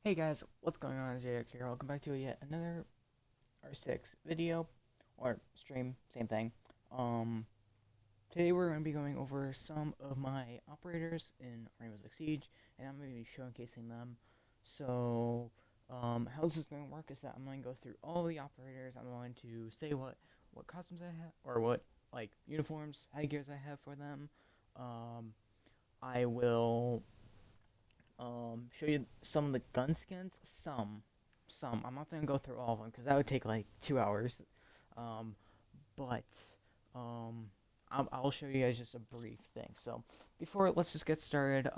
Hey guys, what's going on? It's JDR here. Welcome back to yet another R6 video or stream, same thing. Um, Today we're going to be going over some of my operators in Rainbow Six Siege, and I'm going to be showcasing them. So, how this is going to work is that I'm going to go through all the operators. I'm going to say what costumes I have, or what like uniforms, headgears I have for them. Um, I will show you some of the gun skins. Some. I'm not gonna go through all of them because that would take like 2 hours. Um, but um, I'll show you guys just a brief thing. So before let's just get started.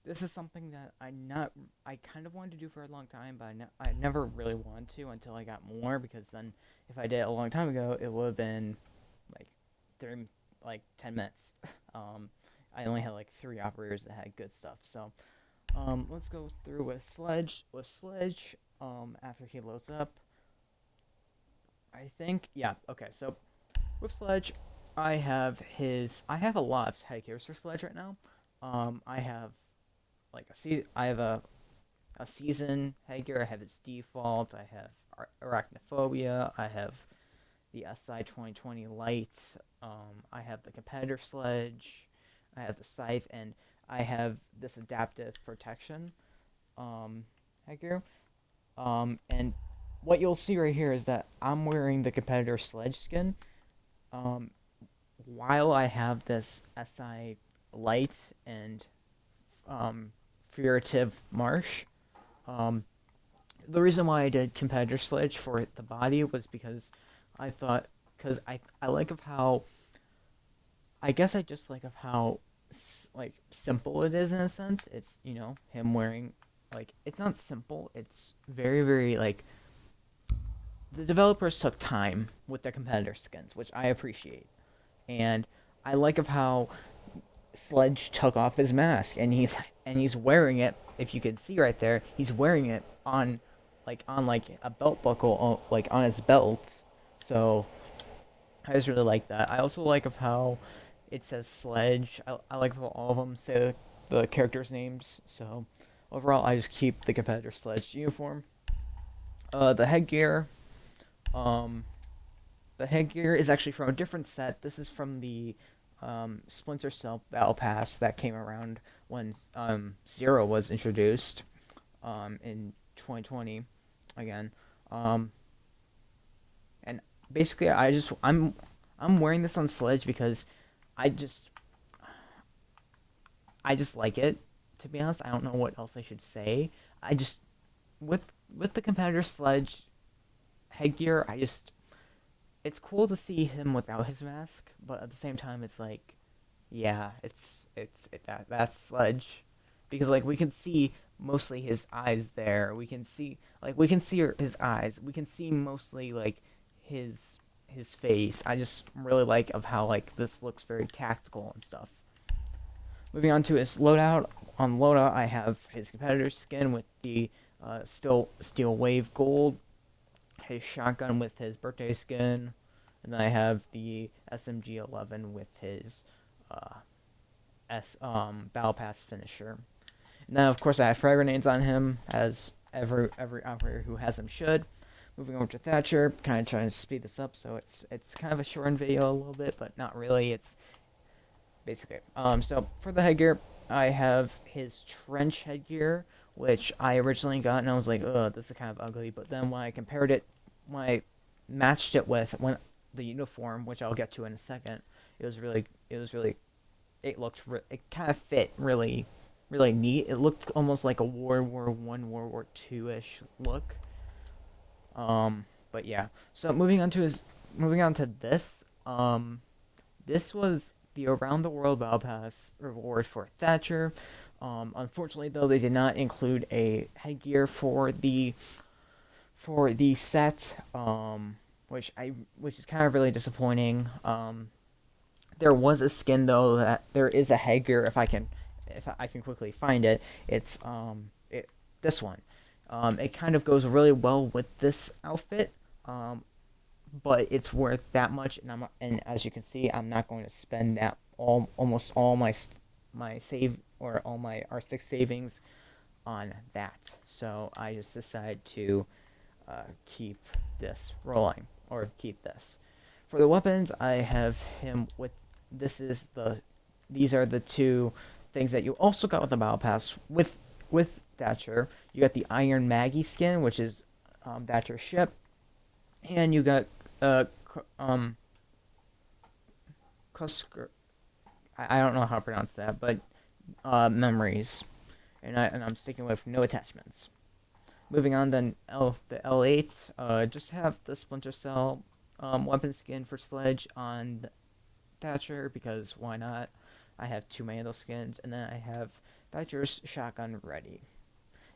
This is something that I kind of wanted to do for a long time, but I never really wanted to until I got more, because then if I did it a long time ago, it would have been like 30, like 10 minutes. um, I only had like 3 operators that had good stuff. So let's go through with Sledge. After he loads up, I think, yeah, okay. So with Sledge, I have a lot of headgears for Sledge right now. I have I have a season headgear. I have its default. I have arachnophobia. I have the SI 2020 light. I have the competitor Sledge. I have the scythe, and I have this adaptive protection headgear. And what you'll see right here is that I'm wearing the competitor Sledge skin. Um, while I have this SI light and um, furtive marsh. Um, the reason why I did competitor sledge for the body was because I thought, because I like of how, I guess I just like of how like simple it is in a sense. It's, him wearing, like, it's not simple. It's very, very like, the developers took time with their competitor skins, which I appreciate. And I like of how Sledge took off his mask, and he's wearing it. If you can see right there, he's wearing it on a belt buckle, like on his belt. So I just really like that. I also like of how it says Sledge. I like how all of them say the characters' names. So overall, I just keep the competitor Sledge uniform. The headgear. Um, the headgear is actually from a different set. This is from the Splinter Cell Battle Pass that came around when Zero was introduced in 2020 again. Um, and basically, I'm wearing this on Sledge because I just I just like it. To be honest, I don't know what else I should say. I just with with the competitor Sledge headgear, it's cool to see him without his mask, but at the same time, it's like, yeah, that's Sledge, because like we can see mostly his eyes there. We can see his eyes. We can see mostly like his his face. I just really like of how like this looks very tactical and stuff. Moving on to his loadout. On loadout, I have his competitor's skin with the still steel wave gold, his shotgun with his birthday skin, and then I have the SMG-11 with his uh, battle pass finisher. And then of course I have frag grenades on him, as every operator who has them should. Moving over to Thatcher, kind of trying to speed this up, so it's kind of a shortened video a little bit, but not really. It's basically so for the headgear, I have his trench headgear, which I originally got, and I was like, ugh, this is kind of ugly. But then when I matched it with when the uniform, which I'll get to in a second, it was really, it kind of fit really, really neat. It looked almost like a World War One, World War Two ish look. But yeah. So moving on to this. This was the Around the World Battle Pass reward for Thatcher. Unfortunately, though, they did not include a headgear for the set, which is kind of really disappointing. There was a skin though, that there is a headgear, if I can quickly find it. It's this one. It kind of goes really well with this outfit. But it's worth that much, and as you can see, I'm not going to spend that almost all my save, or all my R6 savings on that. So I just decided to keep this rolling, or keep this. For the weapons, I have him with, these are the two things that you also got with the Battle Pass with Thatcher. You got the Iron Maggie skin, which is Thatcher's ship, and you got Cusker. I don't know how to pronounce that, but memories, and I'm sticking with no attachments. Moving on, then the L8, just have the Splinter Cell weapon skin for Sledge on Thatcher, because why not? I have too many of those skins, and then I have Thatcher's shotgun ready.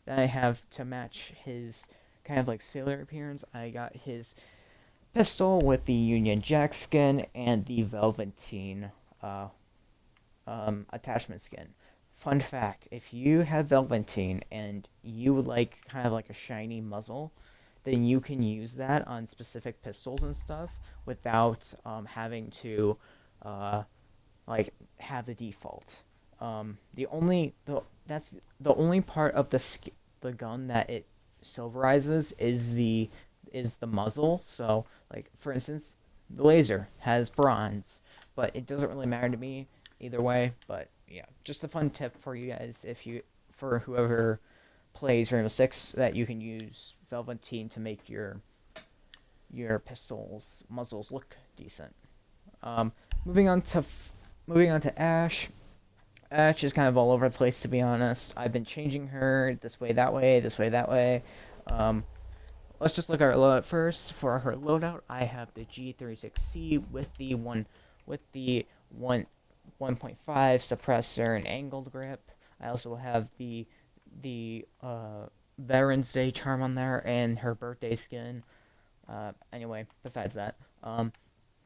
Then I have, to match his kind of like sailor appearance, I got his pistol with the Union Jack skin and the Velveteen attachment skin. Fun fact, if you have Velveteen and you would like kind of like a shiny muzzle, then you can use that on specific pistols and stuff without having to like have the default. That's the only part of the gun that it silverizes is the muzzle. So like for instance, the laser has bronze, but it doesn't really matter to me either way. But yeah, just a fun tip for you guys, for whoever plays Rainbow Six, that you can use Velveteen to make your pistols muzzles look decent. Um, moving on to Ash. Ash is kind of all over the place, to be honest. I've been changing her this way, that way, this way, that way. Let's just look at her loadout first. For her loadout, I have the G36C with the 1.5 suppressor and angled grip. I also have the Veterans Day charm on there and her birthday skin. Anyway, besides that,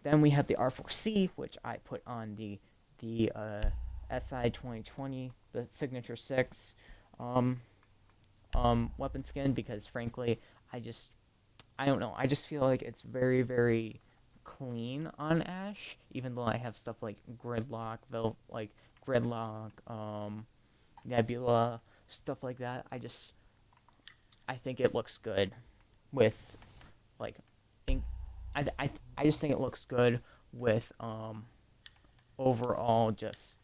then we have the R4C, which I put on the SI 2020, the Signature 6 weapon skin, because frankly, I don't know, I just feel like it's very, very clean on Ash, even though I have stuff like Gridlock, Nebula, stuff like that. I think it looks good with like I just think it looks good with overall just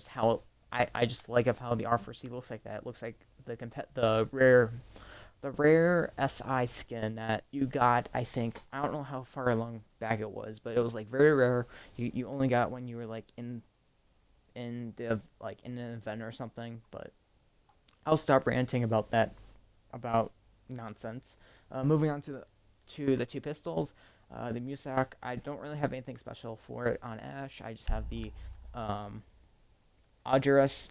how I just like of how the R4C looks like that. It looks like the rare SI skin that you got. I think, I don't know how far along back it was, but it was like very rare. You only got when you were like in an event or something. But I'll stop ranting about that, about nonsense. Moving on to the two pistols. The Musak, I don't really have anything special for it on Ash. I just have the Audurus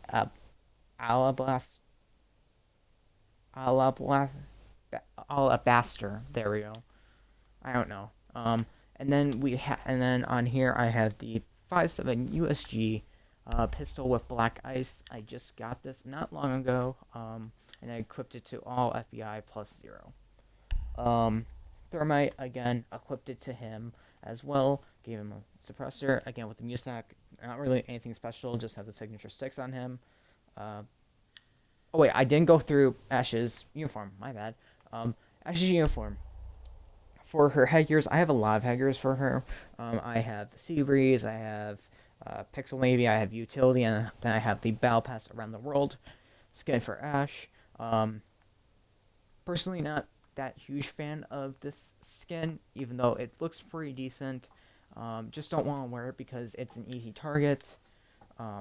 Alabaster. There we go. I don't know. And then on here I have the 5.7 USG pistol with black ice. I just got this not long ago. And I equipped it to all FBI plus 0. Thermite, again, equipped it to him as well. Gave him a suppressor, again with the Musak. Not really anything special, just have the Signature 6 on him. Oh wait, I didn't go through Ash's uniform, my bad. Ash's uniform. For her headgears, I have a lot of headgears for her. I have the Sea Breeze, I have Pixel Navy, I have Utility, and then I have the Battle Pass Around the World skin for Ash. Personally, not that huge fan of this skin, even though it looks pretty decent. Just don't want to wear it because it's an easy target.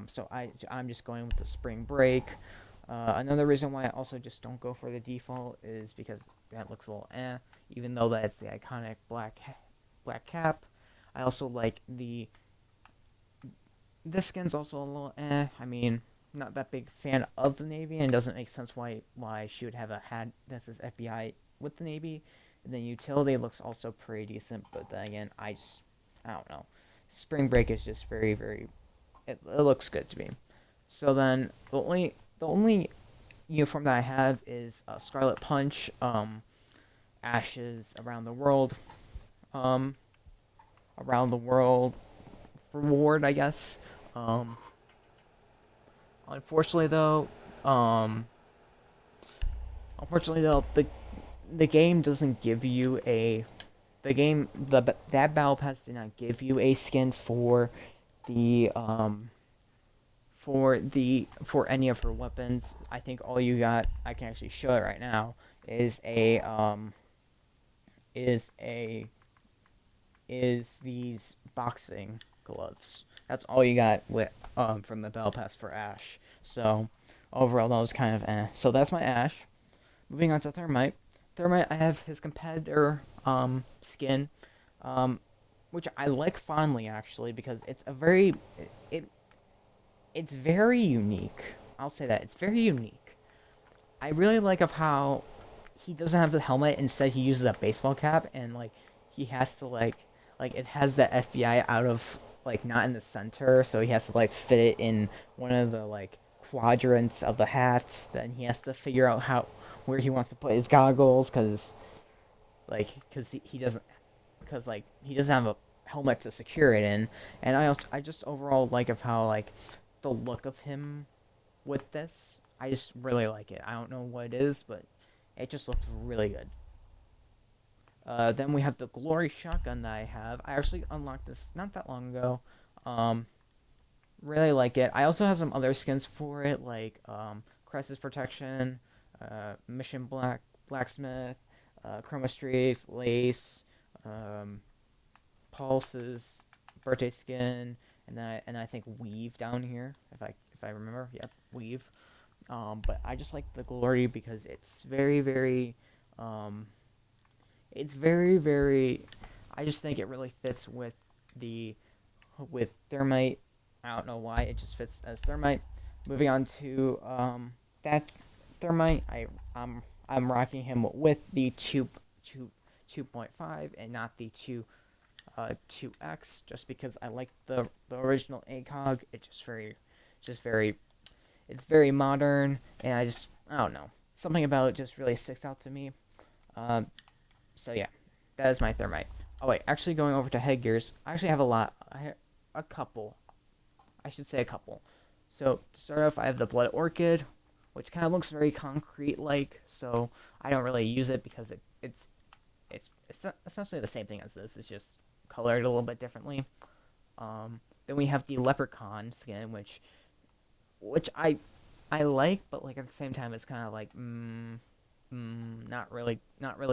So I'm just going with the Spring Break. Another reason why I also just don't go for the default is because that looks a little even though that's the iconic black cap. I also like this skin's also a little I mean, not that big fan of the Navy, and it doesn't make sense why she would have had this as FBI with the Navy. And then Utility looks also pretty decent, but then again, I don't know. Spring Break is just very, very, it looks good to me. So then the only uniform that I have is Scarlet Punch, Ashes Around the World, reward, I guess. Unfortunately though, unfortunately though, the game doesn't give you a that battle pass did not give you a skin the for any of her weapons. I think all you got, I can actually show it right now, is is a is these boxing gloves. That's all you got with from the battle pass for Ash. So overall that was kind of eh. So that's my Ash. Moving on to Thermite. Thermite, I have his competitor skin, which I like fondly actually because it's a very it it's very unique. I'll say that it's very unique. I really like of how he doesn't have the helmet. Instead, he uses a baseball cap, and like he has to like it has the FBI out of like not in the center, so he has to like fit it in one of the like quadrants of the hat. Then he has to figure out how where he wants to put his goggles because he doesn't he doesn't have a helmet to secure it in. And I just overall like of how like the look of him with this. I just really like it. I don't know what it is, but it just looks really good. Then we have the Glory Shotgun that I have. I actually unlocked this not that long ago. Really like it. I also have some other skins for it, like Crisis Protection, Mission Blacksmith, Chroma Streaks, Lace, Pulse's birthday skin, and I think Weave down here, if I remember. Yep, Weave. But I just like the Glory because it's very. I just think it really fits with Thermite. I don't know why it just fits as Thermite. Moving on to that Thermite, I'm rocking him with the 2.5 and not the 2x, just because I like the original ACOG. It's very modern, and I don't know, something about it just really sticks out to me. So yeah, that is my Thermite. Oh wait, actually going over to headgears, I actually have a couple. I should say a couple. So to start off, I have the Blood Orchid, which kind of looks very concrete-like, so I don't really use it because it's essentially the same thing as this. It's just colored a little bit differently. Then we have the Leprechaun skin, which I like, but like at the same time, it's kind of like not really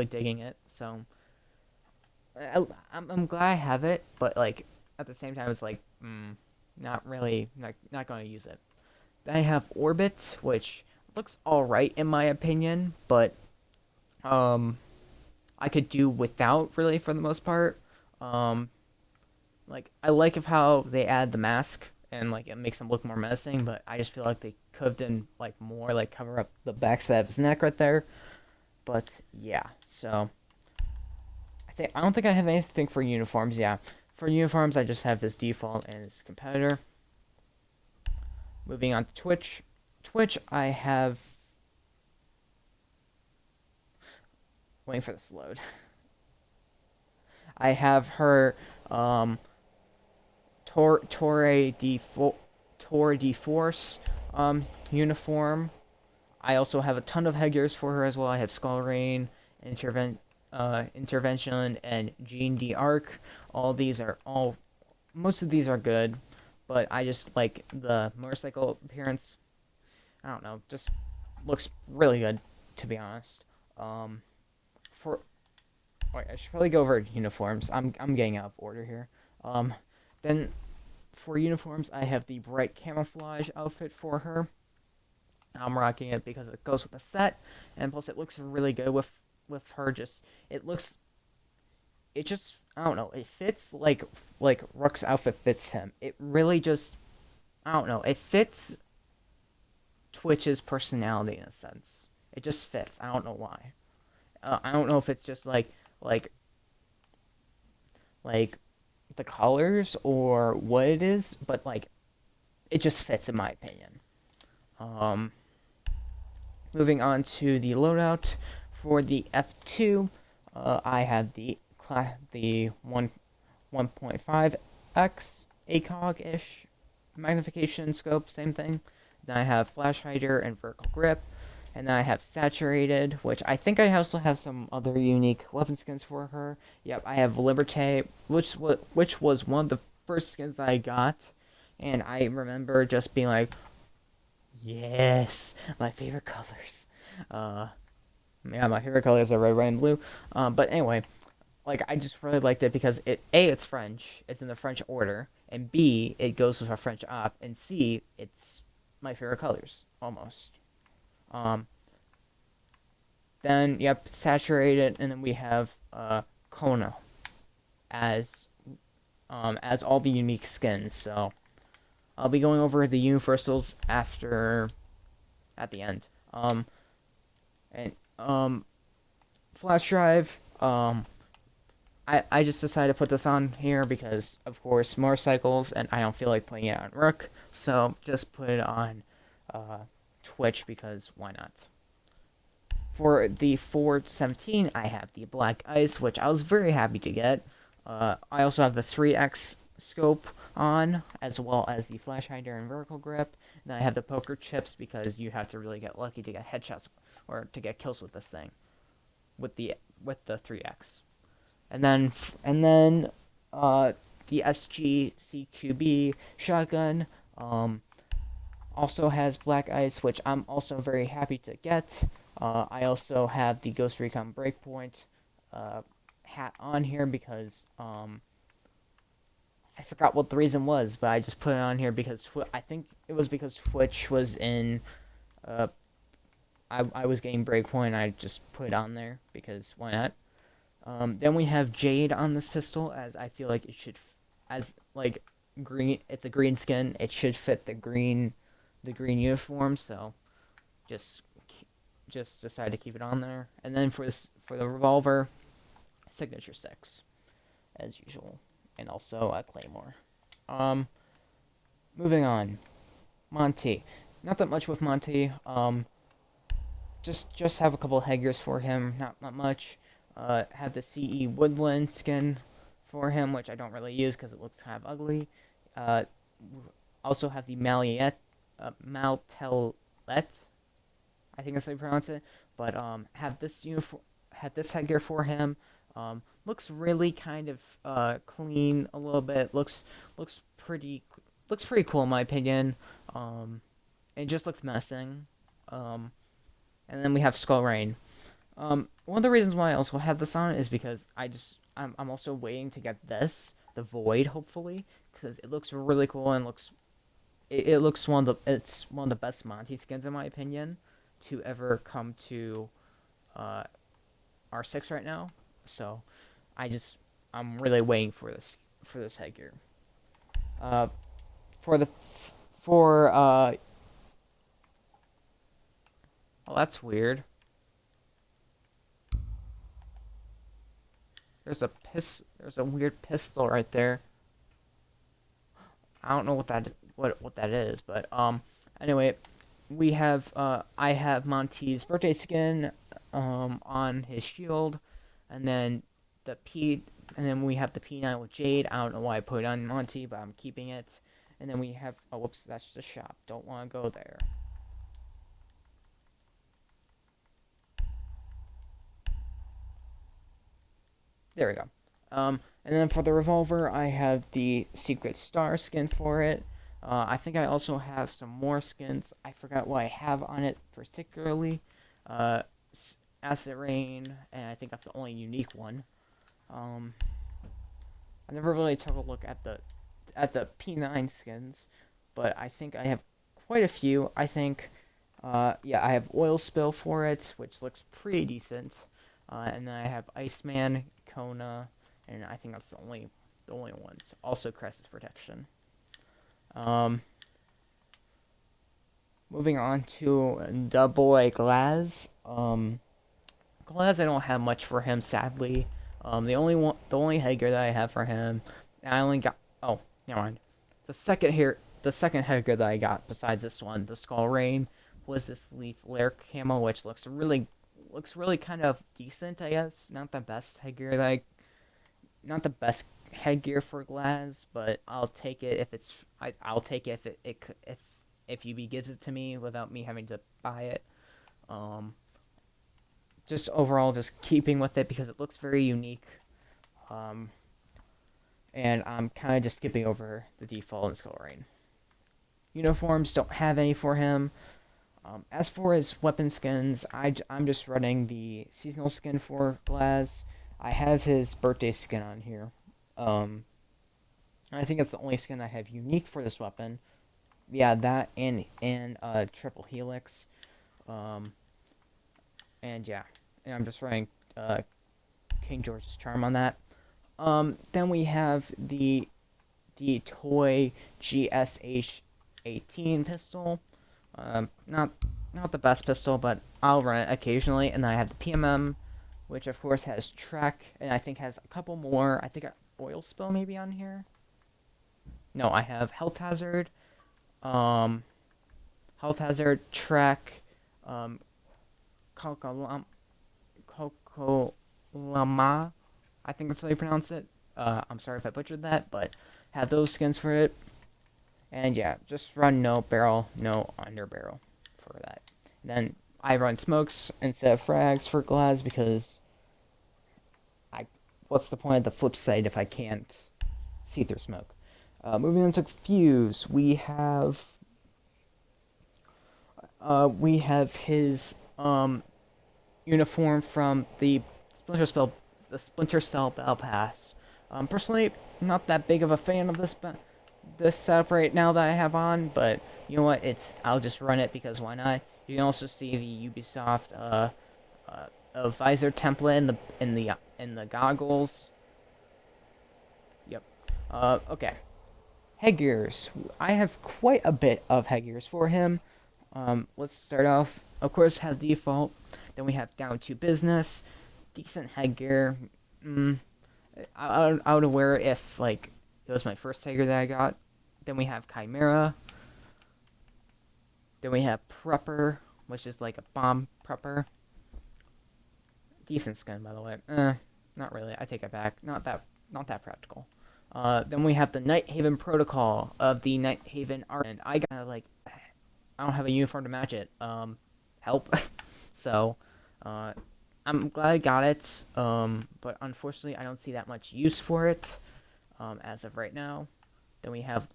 digging it. So I'm glad I have it, but like at the same time, it's like not going to use it. Then I have Orbit, which looks alright in my opinion, but I could do without really for the most part. Like I like of how they add the mask and like it makes him look more menacing, but I just feel like they could have done like more, like cover up the backside of his neck right there. But yeah, so I don't think I have anything for uniforms. Yeah, for uniforms I just have his default and his competitor. Moving on to Twitch. Twitch, I have. Waiting for this to load. I have her Torre de Force uniform. I also have a ton of headgears for her as well. I have Skull Rain, Intervention, and Jean d'Arc. Most of these are good, but I just like the motorcycle appearance. I don't know, just looks really good, to be honest. Wait, I should probably go over uniforms. I'm getting out of order here. Then for uniforms, I have the bright camouflage outfit for her. I'm rocking it because it goes with the set, and plus it looks really good with her. I don't know. It fits like Rook's outfit fits him. It really just, I don't know. It fits Twitch's personality in a sense. It just fits. I don't know why. I don't know if it's just like the colors or what it is, but like it just fits in my opinion. Moving on to the loadout for the F2, I have the 1.5x ACOG-ish magnification scope, same thing. Then I have flash hider and vertical grip, And then I have Saturated, which I think I also have some other unique weapon skins for her. Yep, I have Liberté, which was one of the first skins I got, and I remember just being like, yes, my favorite colors. Yeah, my favorite colors are red, white, and blue. But anyway, like I just really liked it because it's French, it's in the French order, and B, it goes with a French op, and C, it's my favorite colors almost. Um, then yep, Saturated, and then we have Kona as as all the unique skins. So I'll be going over the universals at the end. And flash drive. I just decided to put this on here because, of course, motorcycles, and I don't feel like playing it on Rook, so just put it on Twitch because why not? For the 417, I have the Black Ice, which I was very happy to get. I also have the 3x scope on, as well as the flash hider and vertical grip. And then I have the poker chips because you have to really get lucky to get headshots or to get kills with this thing, with the 3x. And then the SG CQB shotgun also has Black Ice, which I'm also very happy to get. I also have the Ghost Recon Breakpoint hat on here because I forgot what the reason was, but I just put it on here because I think it was because Twitch was in. I was getting Breakpoint. I just put it on there because why not? Then we have Jade on this pistol, as I feel like it should, as like green. It's a green skin. It should fit the green uniform. So, just decided to keep it on there. And then for the revolver, Signature 6, as usual, and also a Claymore. Moving on, Monty. Not that much with Monty. Just have a couple of headgears for him. Not much. Have the CE Woodland skin for him, which I don't really use because it looks kind of ugly. Also have the Maltelet, I think that's how you pronounce it. But have this headgear for him. Looks really kind of clean a little bit. Looks pretty cool in my opinion. It just looks menacing. And then we have Skull Rain. One of the reasons why I also have this on is because I'm also waiting to get the Void, hopefully, because it looks really cool and it's one of the best Monty skins in my opinion to ever come to R6 right now. So I'm really waiting for this headgear. Oh, that's weird. There's a weird pistol right there. I don't know what that is, but anyway, we have I have Monty's birthday skin on his shield, and then we have the P9 with Jade. I don't know why I put it on Monty, but I'm keeping it. And then we have whoops, that's just a shop. Don't want to go there. There we go. And then for the revolver, I have the Secret Star skin for it. I think I also have some more skins. I forgot what I have on it particularly. Acid Rain, and I think that's the only unique one. I never really took a look at the P9 skins, but I think I have quite a few. I think, yeah, I have Oil Spill for it, which looks pretty decent. And then I have Iceman, Kona, and I think that's the only ones. Also, Crisis Protection. Moving on to the boy Glaz. Glaz, I don't have much for him, sadly. The only headgear that I have for him, I only got. Oh, never mind. The second headgear that I got, besides this one, the Skull Rain, was this Leaf Lair camo, which looks really kind of decent, I guess. Not the best headgear for Glaz, but I'll take it if it's. I'll take it if UB gives it to me without me having to buy it. Just overall, just keeping with it because it looks very unique. Um, and I'm kind of just skipping over the default and Skull Rain. Uniforms don't have any for him. As for his weapon skins, I'm just running the seasonal skin for Glaz. I have his birthday skin on here. I think it's the only skin I have unique for this weapon. Yeah, that and triple helix. And yeah, and I'm just running King George's Charm on that. Then we have the toy GSH 18 pistol. Not the best pistol, but I'll run it occasionally. And then I have the PMM, which of course has Trek, and I think has a couple more. I think oil spill maybe on here. No, I have Health Hazard, Trek, Kokolama, I think that's how you pronounce it. I'm sorry if I butchered that, but have those skins for it. And yeah, just run no barrel, no under barrel for that. And then I run smokes instead of frags for Glaz because what's the point of the flip side if I can't see through smoke? Moving on to Fuse, we have his uniform from the Splinter Cell Battle Pass. Personally, not that big of a fan of this setup right now that I have on, but you know what? I'll just run it because why not? You can also see the Ubisoft a visor template in the goggles. Yep. Okay. Headgears. I have quite a bit of headgears for him. Let's start off. Of course, have default. Then we have down to business. Decent headgear. I would wear it if like it was my first headgear that I got. Then we have Chimera. Then we have Prepper, which is like a bomb prepper. Decent skin, by the way. Not really. I take it back. Not that practical. Then we have the Night Haven Protocol of the Night Haven Art, and I don't have a uniform to match it. Help. So, I'm glad I got it. But unfortunately, I don't see that much use for it, as of right now. Then we have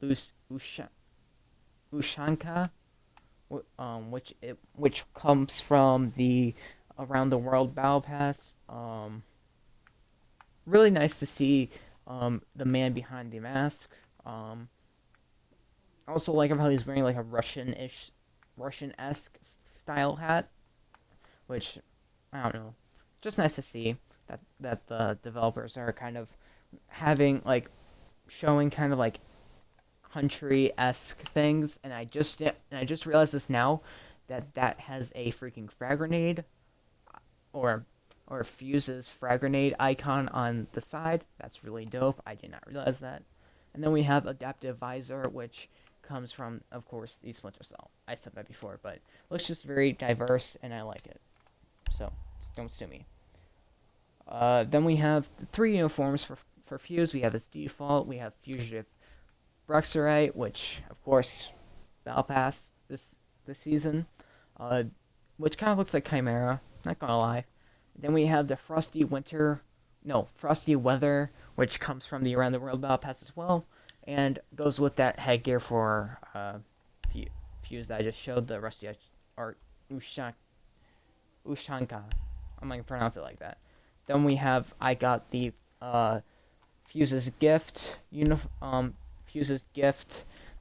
Ushanka, which comes from the Around the World Battle Pass. Really nice to see the man behind the mask. Also like how he's wearing like a Russian-esque style hat, which I don't know, just nice to see that the developers are kind of showing kind of like country-esque things, and I just realized this now that has a freaking frag grenade or Fuse's frag grenade icon on the side. That's really dope. I did not realize that. And then we have adaptive visor, which comes from, of course, the Splinter Cell. I said that before, but looks just very diverse, and I like it. So don't sue me. Then we have the 3 uniforms for Fuse. We have his default. We have Fugitive Brexerite, which, of course, Battle Pass this season, which kind of looks like Chimera. Not gonna lie. Then we have the Frosty Weather, which comes from the Around the World Battle Pass as well, and goes with that headgear for Fuse that I just showed, the Rusty Art Ushanka. I'm not gonna pronounce it like that. Then we have I got the Fuse's Gift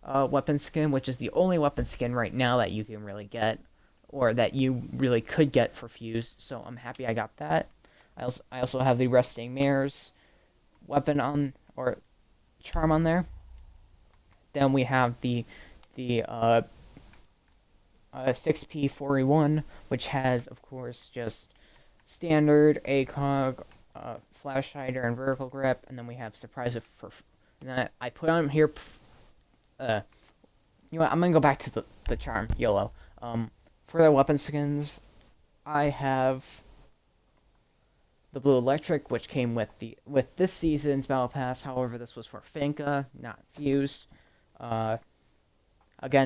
weapon skin, which is the only weapon skin right now that you can really get, or that you really could get for Fuse. So I'm happy I got that. I also have the Resting Mare's weapon on, or charm on there. Then we have the 6P41, which has, of course, just standard ACOG, flash hider, and vertical grip. And then we have surprise and then I put on here. You know what? I'm gonna go back to the charm YOLO. For the weapon skins, I have the Blue Electric, which came with this season's Battle Pass. However, this was for Finka, not Fuse. Again,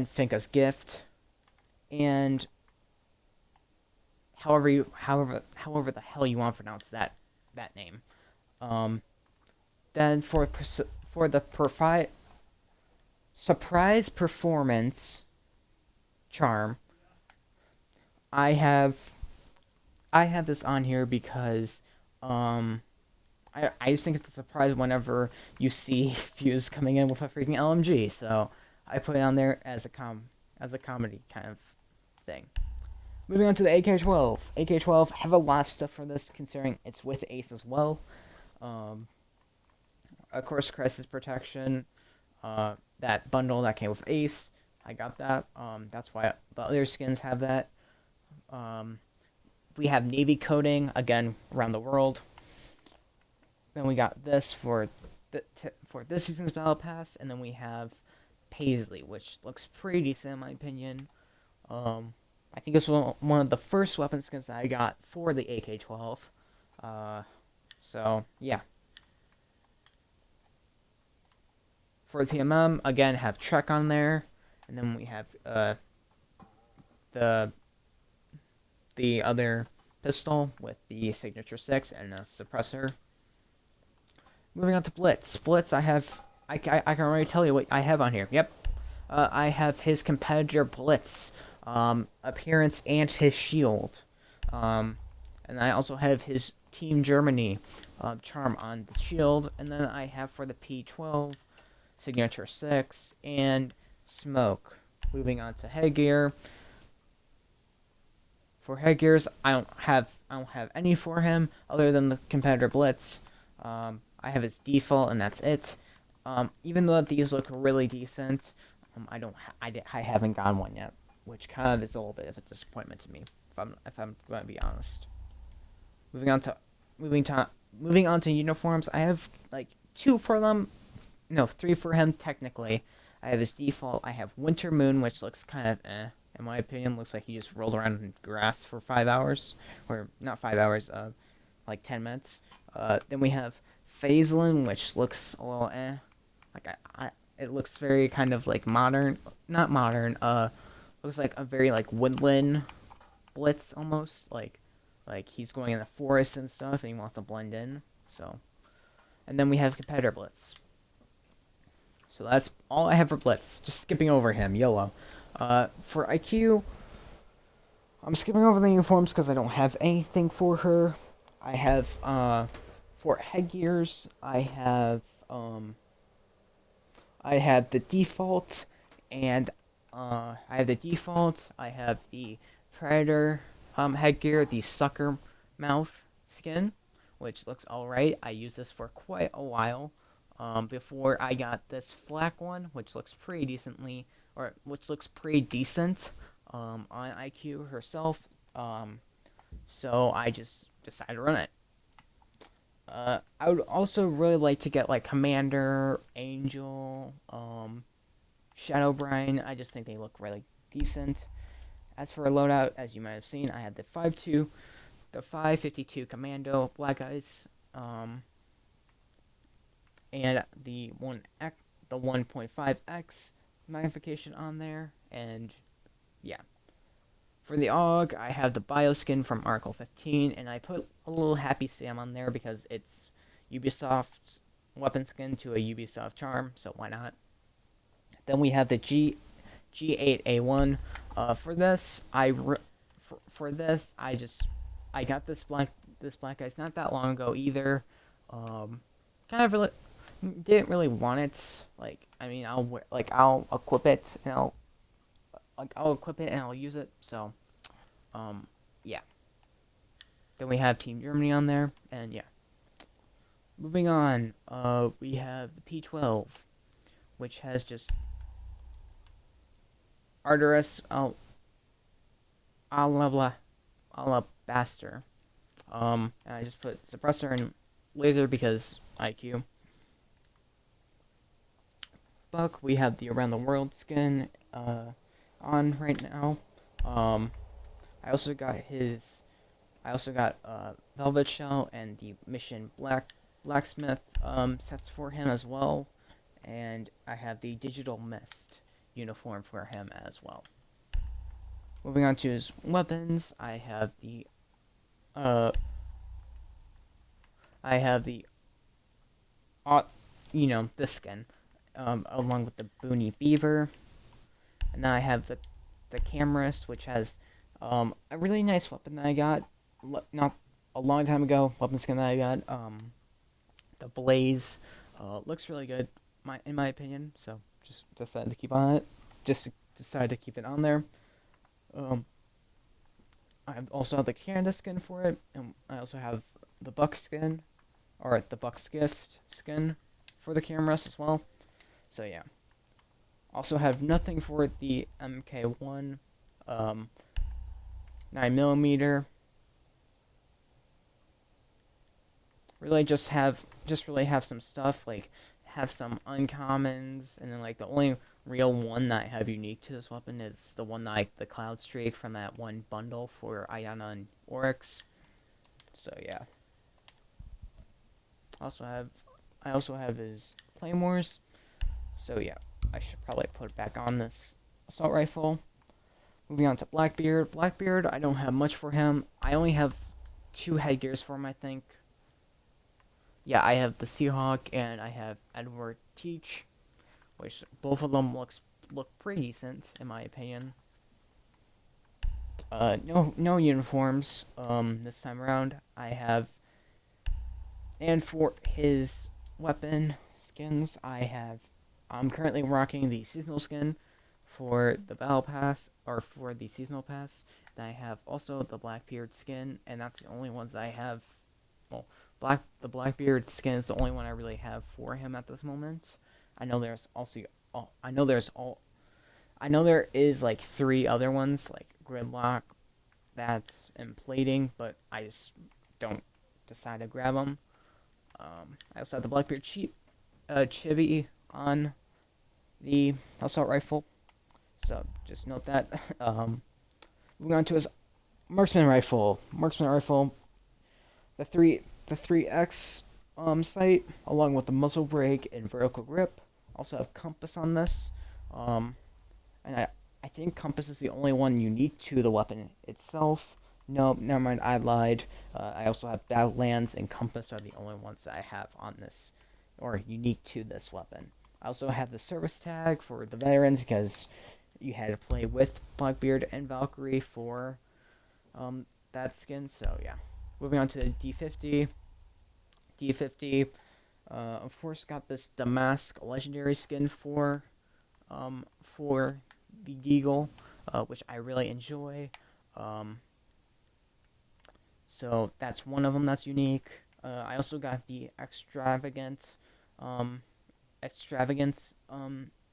Finka's Gift, and however the hell you want to pronounce that name. Then for the surprise performance charm, I have this on here because I just think it's a surprise whenever you see Fuse coming in with a freaking LMG, so I put it on there as a comedy kind of thing. Moving on to the AK-12. AK-12 have a lot of stuff for this, considering it's with Ace as well. Of course, Crisis Protection, that bundle that came with Ace, I got that. That's why the other skins have that. We have Navy Coding, again, around the world. Then we got this for this season's Battle Pass, and then we have Paisley, which looks pretty decent in my opinion. I think this was one of the first weapon skins that I got for the AK-12. So, yeah. For the PMM, again, have Trek on there. And then we have the other pistol with the Signature 6 and a suppressor. Moving on to Blitz. Blitz, I can already tell you what I have on here. Yep. I have his competitor Blitz. Appearance and his shield. And I also have his Team Germany charm on the shield. And then I have for the P12, Signature 6, and Smoke. Moving on to headgear. For headgears, I don't have any for him other than the competitor Blitz. I have his default, and that's it. Even though these look really decent, I haven't gotten one yet, which kind of is a little bit of a disappointment to me, if I'm going to be honest. Moving on to uniforms, I have like 2 for them. No, 3 for him technically. I have his default. I have Winter Moon, which looks kind of in my opinion. Looks like he just rolled around in grass for 5 hours, or not 5 hours, like 10 minutes. Then we have Phaselin, which looks a little like it looks very kind of like modern, not modern. Looks like a very like woodland Blitz almost, like he's going in the forest and stuff, and he wants to blend in. So, and then we have competitor Blitz. So that's all I have for Blitz. Just skipping over him, YOLO. For IQ, I'm skipping over the uniforms because I don't have anything for her. I have for headgears, I have the default, and I have the Predator headgear, the sucker mouth skin, which looks alright. I used this for quite a while before I got this flak one, which looks pretty decent on IQ herself. So I just decided to run it. I would also really like to get like Commander, Angel, Shadow Brian. I just think they look really decent. As for a loadout, as you might have seen, I had the 5.2, the 5.52 Commando, Black Ice, and the 1.5x magnification on there, and yeah. For the AUG, I have the Bioskin from Article 15, and I put a little Happy Sam on there because it's Ubisoft weapon skin to a Ubisoft charm, so why not? Then we have the G8A1. For this, I got this black ice not that long ago either. Kind of really didn't really want it. Like, I mean, I'll equip it and I'll use it. So, yeah. Then we have Team Germany on there, and yeah. Moving on, we have the P12, which has just Arterus Alabaster. And I just put suppressor and laser because IQ. Buck, we have the Around the World skin on right now. I also got Velvet Shell and the Mission Blacksmith sets for him as well, and I have the Digital Mist uniform for him as well. Moving on to his weapons, I have the uh, I have the this skin, along with the Boonie Beaver, and then I have the Cameras, which has a really nice weapon that I got not a long time ago. Weapon skin that I got, the Blaze, looks really good, in my opinion. So just decided to keep on it. Just decided to keep it on there. Um, I also have the Canada skin for it, and I also have the Buck skin, or the Buck's Gift skin for the Cameras as well. So yeah. Also have nothing for the MK1, 9mm. Really have some stuff, like have some uncommons, and then like the only real one that I have unique to this weapon is the one that the Cloud Streak from that one bundle for Ayana and Oryx. So yeah. I also have his Claymores. So yeah, I should probably put it back on this assault rifle. Moving on to Blackbeard. Blackbeard, I don't have much for him. I only have 2 headgears for him, I think. Yeah, I have the Seahawk and I have Edward Teach, which both of them look pretty decent in my opinion. No uniforms this time around. I have, and for his weapon skins, I'm currently rocking the seasonal skin for the battle pass, or for the seasonal pass. Then I have also the Blackbeard skin, and that's the only ones I have. Well, the Blackbeard skin is the only one I really have for him at this moment. I know there's also, I know there is like 3 other ones like Gridlock, that's and plating, but I just don't decide to grab them. I also have the Blackbeard chibi on the assault rifle, so just note that. Moving on to his marksman rifle. The 3X sight, along with the muzzle brake and vertical grip. Also have compass on this, and I think compass is the only one unique to the weapon itself. No, never mind, I lied. I also have Battlelands and compass are the only ones that I have on this, or unique to this weapon. I also have the service tag for the veterans because you had to play with Blackbeard and Valkyrie for that skin. So yeah, moving on to the D50. Of course, got this Damask legendary skin for the Deagle, which I really enjoy. So that's one of them that's unique. I also got the extravagant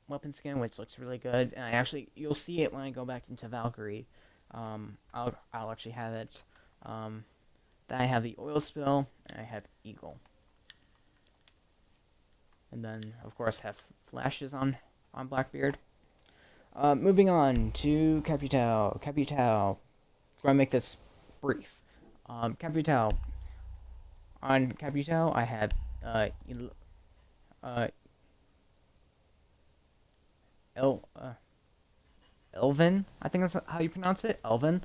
weapon skin, which looks really good, and you'll see it when I go back into Valkyrie. I'll actually have it. Then I have the oil spill, and I have Eagle, and then of course have flashes on Blackbeard. Moving on to Capital. Gonna make this brief. Capital. On Capital, I have Elvin. I think that's how you pronounce it, Elvin.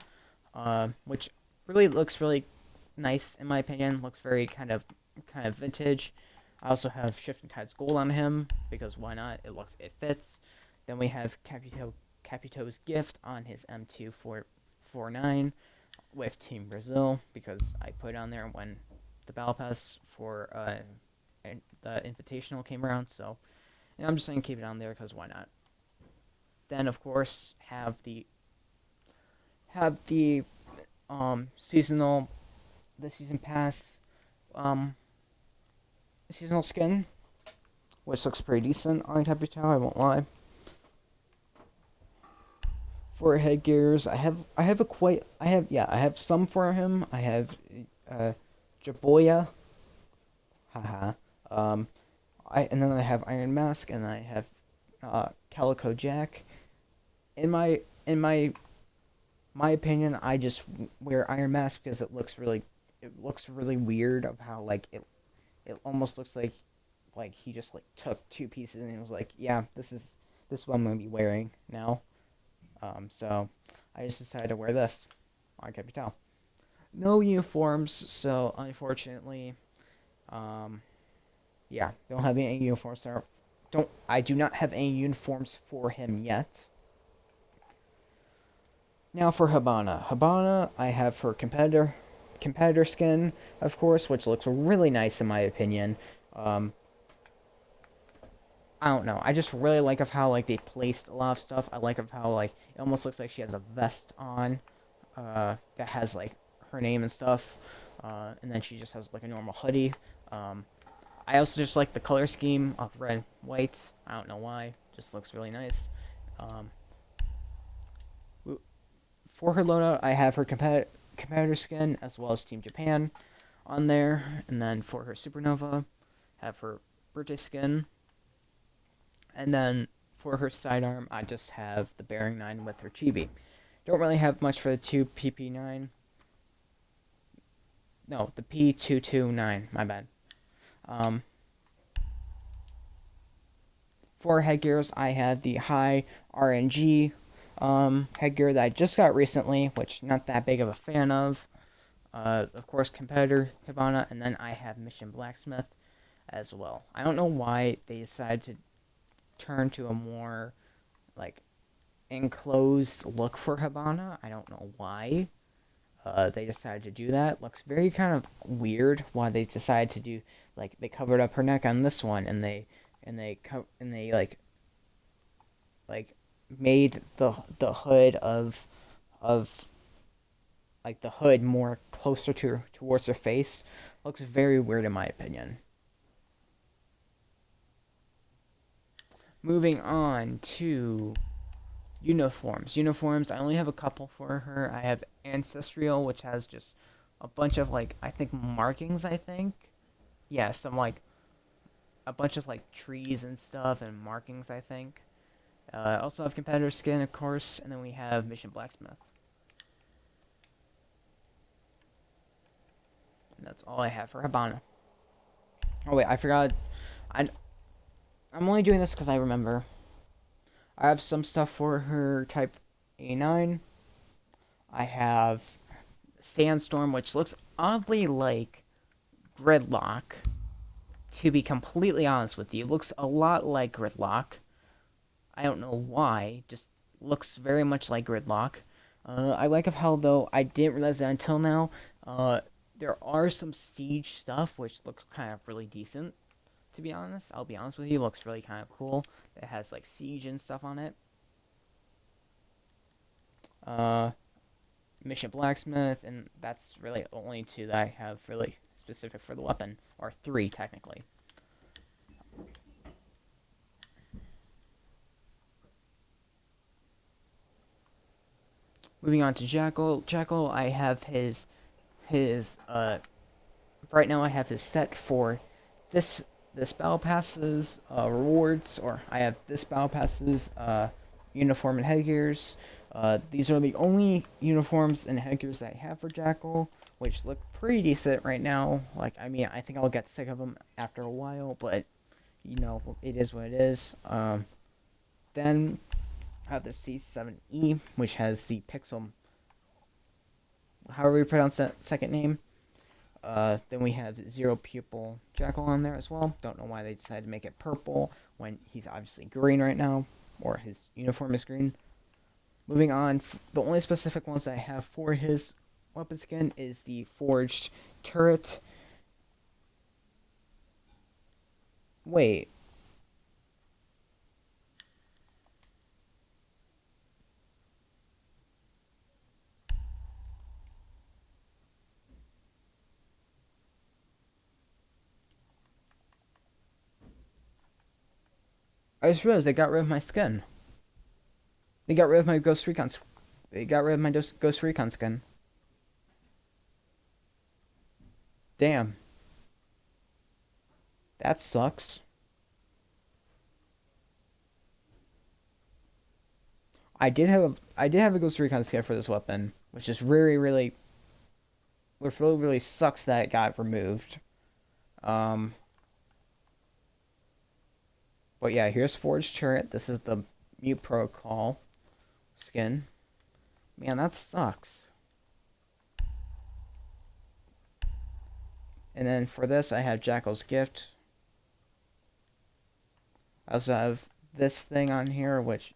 Which really looks really nice in my opinion. Looks very kind of vintage. I also have Shifting Tides Gold on him because why not? It fits. Then we have Capito's Gift on his M2449 with Team Brazil because I put it on there when the Battle Pass for the Invitational came around. So, and I'm just saying keep it on there because why not? Then of course have the season pass seasonal skin, which looks pretty decent on Capital, I won't lie. For headgears, I have some for him. I have Jaboya, haha. And then I have Iron Mask, and I have Calico Jack. In my opinion, I just wear Iron Mask because it looks really weird of how like it almost looks like he just like took 2 pieces and he was like, yeah, this is what I'm gonna be wearing now. So I just decided to wear this on Capital. No uniforms, so unfortunately, um, yeah, don't have any uniforms. I do not have any uniforms for him yet. Now for Habana. Habana, I have her competitor skin, of course, which looks really nice in my opinion. Um, I don't know. I just really like of how like they placed a lot of stuff. I like of how like it almost looks like she has a vest on, that has like her name and stuff, and then she just has like a normal hoodie. Um, I also just like the color scheme of red, white. I don't know why. Just looks really nice. Um, for her loadout, I have her competitor skin as well as Team Japan on there, and then for her supernova, have her birthday skin, and then for her sidearm, I just have the bearing 9 with her chibi. Don't really have much for the 2PP9. No, the P229. My bad. Um, for headgears, I had the high RNG headgear that I just got recently, which not that big of a fan of. Of course, competitor Hibana, and then I have Mission Blacksmith as well. I don't know why they decided to turn to a more like enclosed look for Hibana. I don't know why. They decided to do that. Looks very kind of weird why they decided to do like they covered up her neck on this one and they like made the hood of like the hood more closer to towards her face. Looks very weird in my opinion. Moving on to uniforms. Uniforms, I only have a couple for her. I have Ancestral, which has just a bunch of, like, I think markings, I think. Yeah, some, like, a bunch of, like, trees and stuff and markings, I think. I also have Competitor Skin, of course, and then we have Mission Blacksmith. And that's all I have for Habana. Oh, wait, I forgot. I, I'm only doing this because I remember. I have some stuff for her Type A9. I have Sandstorm, which looks oddly like Gridlock. To be completely honest with you, looks a lot like Gridlock. I don't know why, just looks very much like Gridlock. I like of how, though, I didn't realize that until now, there are some Siege stuff which look kind of really decent, to be honest. I'll be honest with you, looks really kind of cool. It has, like, Siege and stuff on it. Uh, Mission Blacksmith, and that's really the only two that I have really specific for the weapon, or three, technically. Moving on to Jackal. Jackal, I have his right now I have his set for this battle passes rewards, or I have this battle passes uniform and headgears. These are the only uniforms and headgears that I have for Jackal, which look pretty decent right now. Like, I mean, I think I'll get sick of them after a while, but you know, it is what it is. Then I have the C7E, which has the Pixel, however you pronounce that second name. Then we have Zero Pupil Jackal on there as well. Don't know why they decided to make it purple when he's obviously green right now, or his uniform is green. Moving on, the only specific ones I have for his weapon skin is the Forged Turret. Wait. I just realized they got rid of my skin. They got rid of my Ghost Recon. They got rid of my Ghost Recon skin. Damn. That sucks. I did have a Ghost Recon skin for this weapon, which is which really sucks that it got removed. Um, but yeah, here's Forged Turret. This is the Mute Protocol skin. Man, that sucks. And then for this, I have Jackal's Gift. I also have this thing on here, which,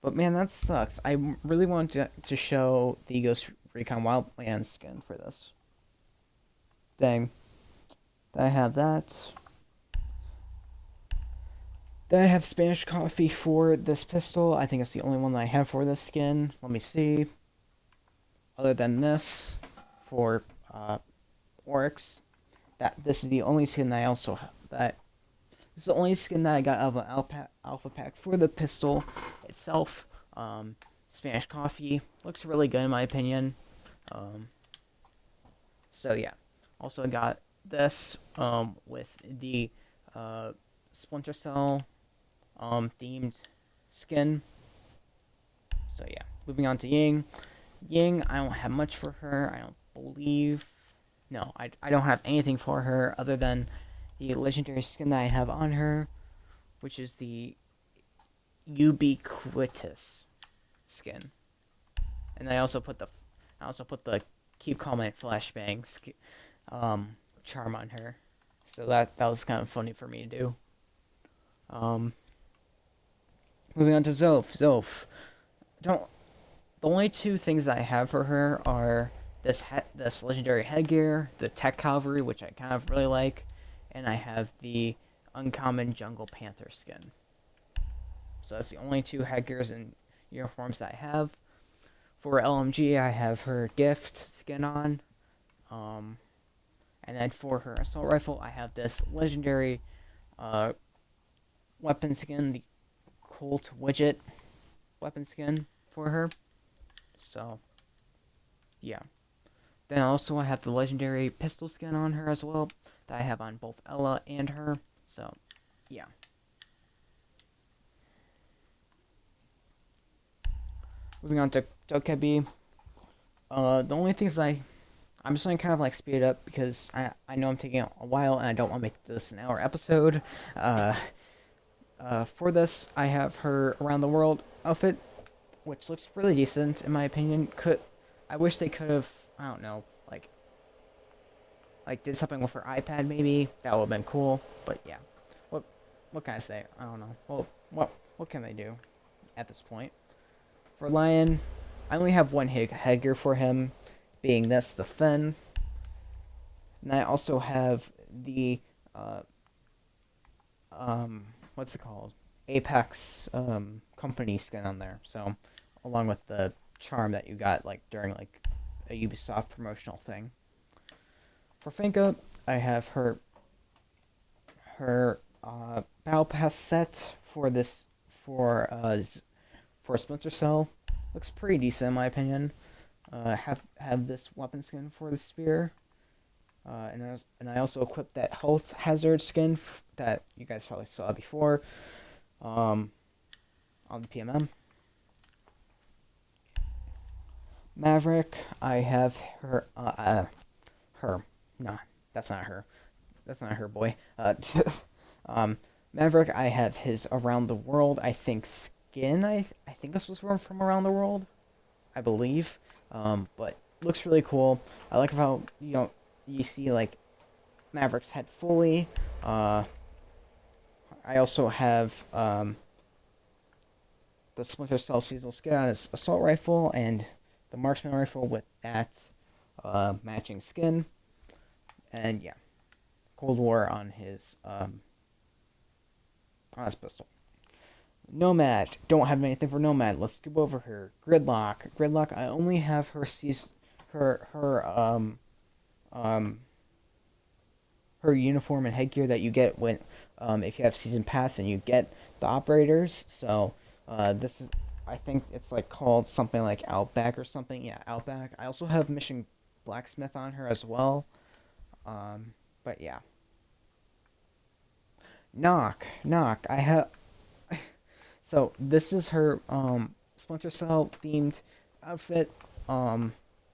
But man, that sucks. I really want to show the Ghost Recon Wildlands skin for this. Dang. I have that. Then I have Spanish Coffee for this pistol. I think it's the only one that I have for this skin. Let me see. Other than this, for Oryx, this is the only skin that I also have. This is the only skin that I got out of an alpha pack for the pistol itself. Spanish Coffee looks really good in my opinion. So yeah. Also got this with the Splinter Cell themed skin. So yeah, moving on to Ying. Ying, I don't have much for her. I don't believe. No, I don't have anything for her other than the legendary skin that I have on her, which is the Ubiquitous skin. And I also put the Keep Calm and Flashbang charm on her. So that was kind of funny for me to do. Moving on to Zoph. The only two things I have for her are this legendary headgear, the Tech Cavalry, which I kind of really like, and I have the uncommon Jungle Panther skin. So that's the only two headgears and uniforms that I have. For LMG, I have her gift skin on. And then for her assault rifle, I have this legendary weapon skin, the Colt Widget weapon skin for her. So, yeah. Then also I have the legendary pistol skin on her as well, that I have on both Ella and her. So, yeah. Moving on to Tokebi. The only things I'm just going to kind of like speed it up because I know I'm taking a while and I don't want to make this an hour episode. For this, I have her Around the World outfit, which looks really decent in my opinion. I wish they could have, I don't know, like did something with her iPad maybe. That would have been cool. But yeah, what can I say? I don't know. Well, what can they do at this point? For Lion, I only have one headgear for him, being this, the Fen. And I also have the, what's it called? Apex, company skin on there. So, along with the charm that you got, like, during, like, a Ubisoft promotional thing. For Finka, I have her Battle Pass set for Splinter Cell. Looks pretty decent in my opinion. Have this weapon skin for the spear. And I also equipped that health hazard skin that you guys probably saw before on the PMM. Maverick, I have her. No, that's not her. That's not her, boy. Maverick, I have his Around the World, I think, skin. I think this was from Around the World, I believe. But looks really cool. I like how you see like Maverick's head fully. I also have the Splinter Cell seasonal skin on his assault rifle and the marksman rifle with that matching skin. And yeah, Cold War on his pistol. Nomad, don't have anything for Nomad. Let's skip over her. Gridlock, I only have her her uniform and headgear that you get when if you have season pass and you get the operators. So this is, I think it's like called something like Outback or something. Yeah, Outback. I also have Mission Blacksmith on her as well. But yeah. Knock. I have. So this is her Splinter Cell themed outfit,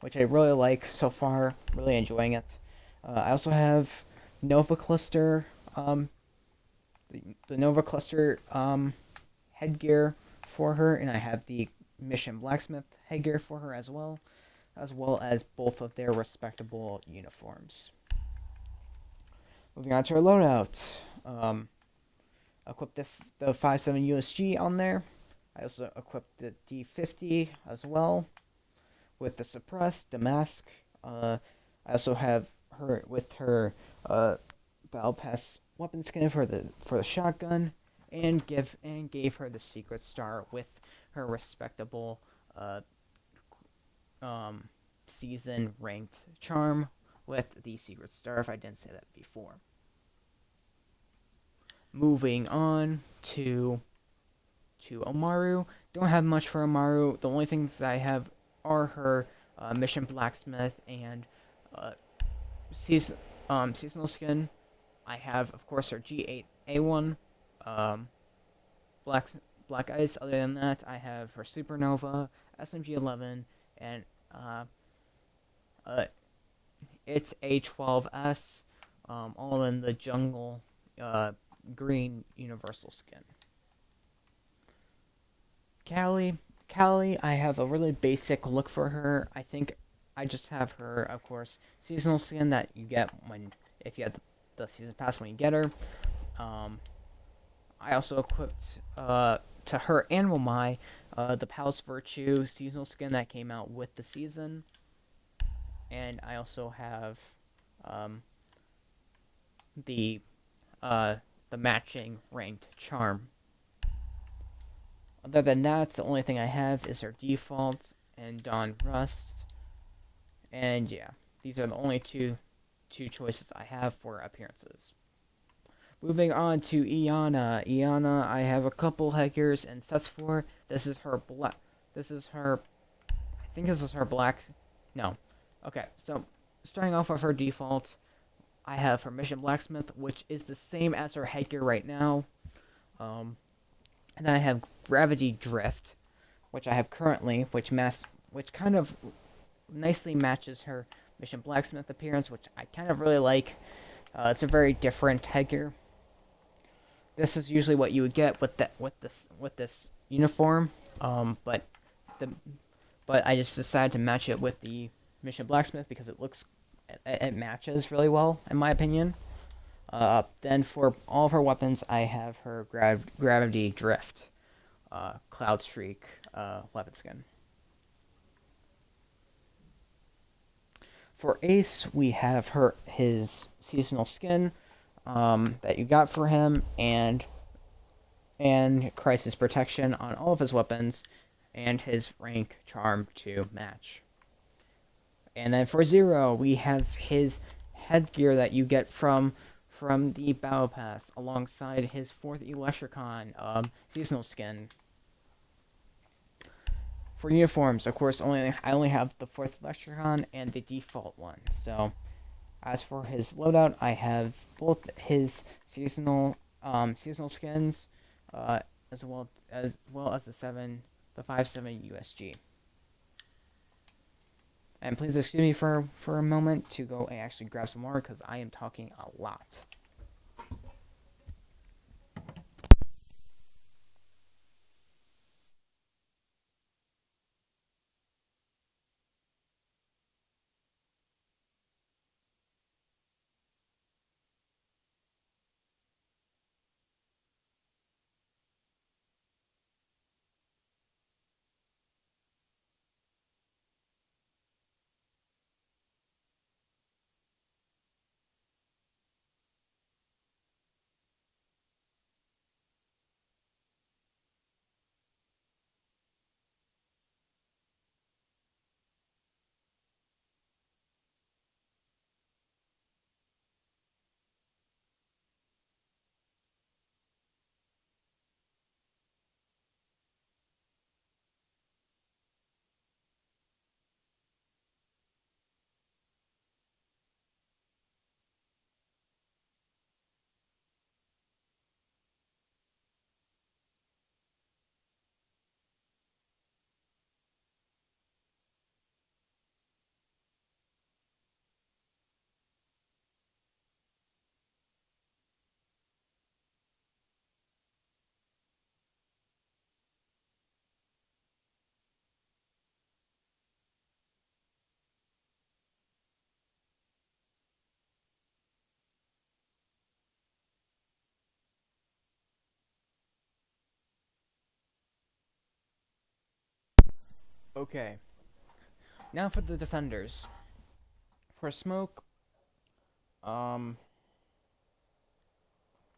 which I really like so far. Really enjoying it. I also have Nova Cluster, the Nova Cluster headgear for her, and I have the Mission Blacksmith headgear for her as well as both of their respectable uniforms. Moving on to our loadout. Equipped the 5.7 USG on there. I also equipped the D50 as well with the suppress, the mask. I also have her with her battle pass weapon skin for the shotgun, and gave her the secret star with her respectable season ranked charm with the secret star, if I didn't say that before. Moving on to Amaru. Don't have much for Amaru. The only things I have are her Mission Blacksmith and seasonal skin. I have, of course, her G8A1 Black Ice. Other than that, I have her Supernova, SMG11, and it's A12S, all in the jungle green universal skin. Callie, I have a really basic look for her. I think I just have her, of course, seasonal skin that you get if you have the season pass when you get her. I also equipped to her Animal Mai the Palace Virtue seasonal skin that came out with the season, and I also have the matching ranked charm. Other than that, the only thing I have is her default and Dawn Rust, and yeah, these are the only two choices I have for appearances. Moving on to Iana. Iana, I have a couple headgears and sets for. This is her black. This is her. I think this is her black. No. Okay, so starting off with her default, I have her Mission Blacksmith, which is the same as her headgear right now. And then I have Gravity Drift, which I have currently, which kind of nicely matches her Mission Blacksmith appearance, which I kind of really like. It's a very different headgear. This is usually what you would get with this uniform, but I just decided to match it with the Mission Blacksmith because it matches really well in my opinion. Then for all of her weapons, I have her Gravity Drift, Cloud Streak weapon skin. For Ace, we have his seasonal skin that you got for him, and Crisis Protection on all of his weapons, and his rank charm to match. And then for Zero, we have his headgear that you get from the Battle Pass, alongside his 4th Electricon seasonal skin. For uniforms, of course, I only have the 4th Electricon and the default one. So, as for his loadout, I have both his seasonal skins, as well as the 5.7 USG. And please excuse me for a moment to go and actually grab some more, because I am talking a lot. Okay, now for the defenders. For Smoke, um,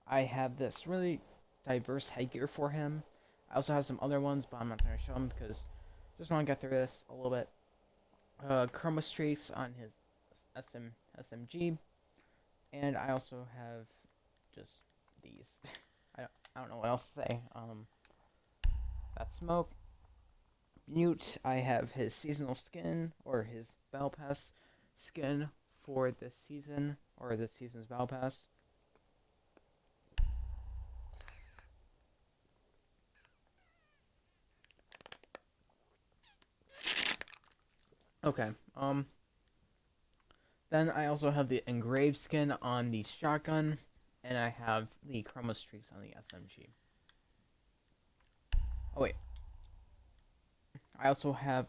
I have this really diverse headgear for him. I also have some other ones, but I'm not going to show them because I just want to get through this a little bit. Chroma streaks on his SMG, and I also have just these. I don't know what else to say. That's Smoke. Mute, I have his seasonal skin, or his Battle Pass skin for this season, or this season's Battle Pass. Okay, then I also have the engraved skin on the shotgun, and I have the chroma streaks on the SMG. Oh wait, I also have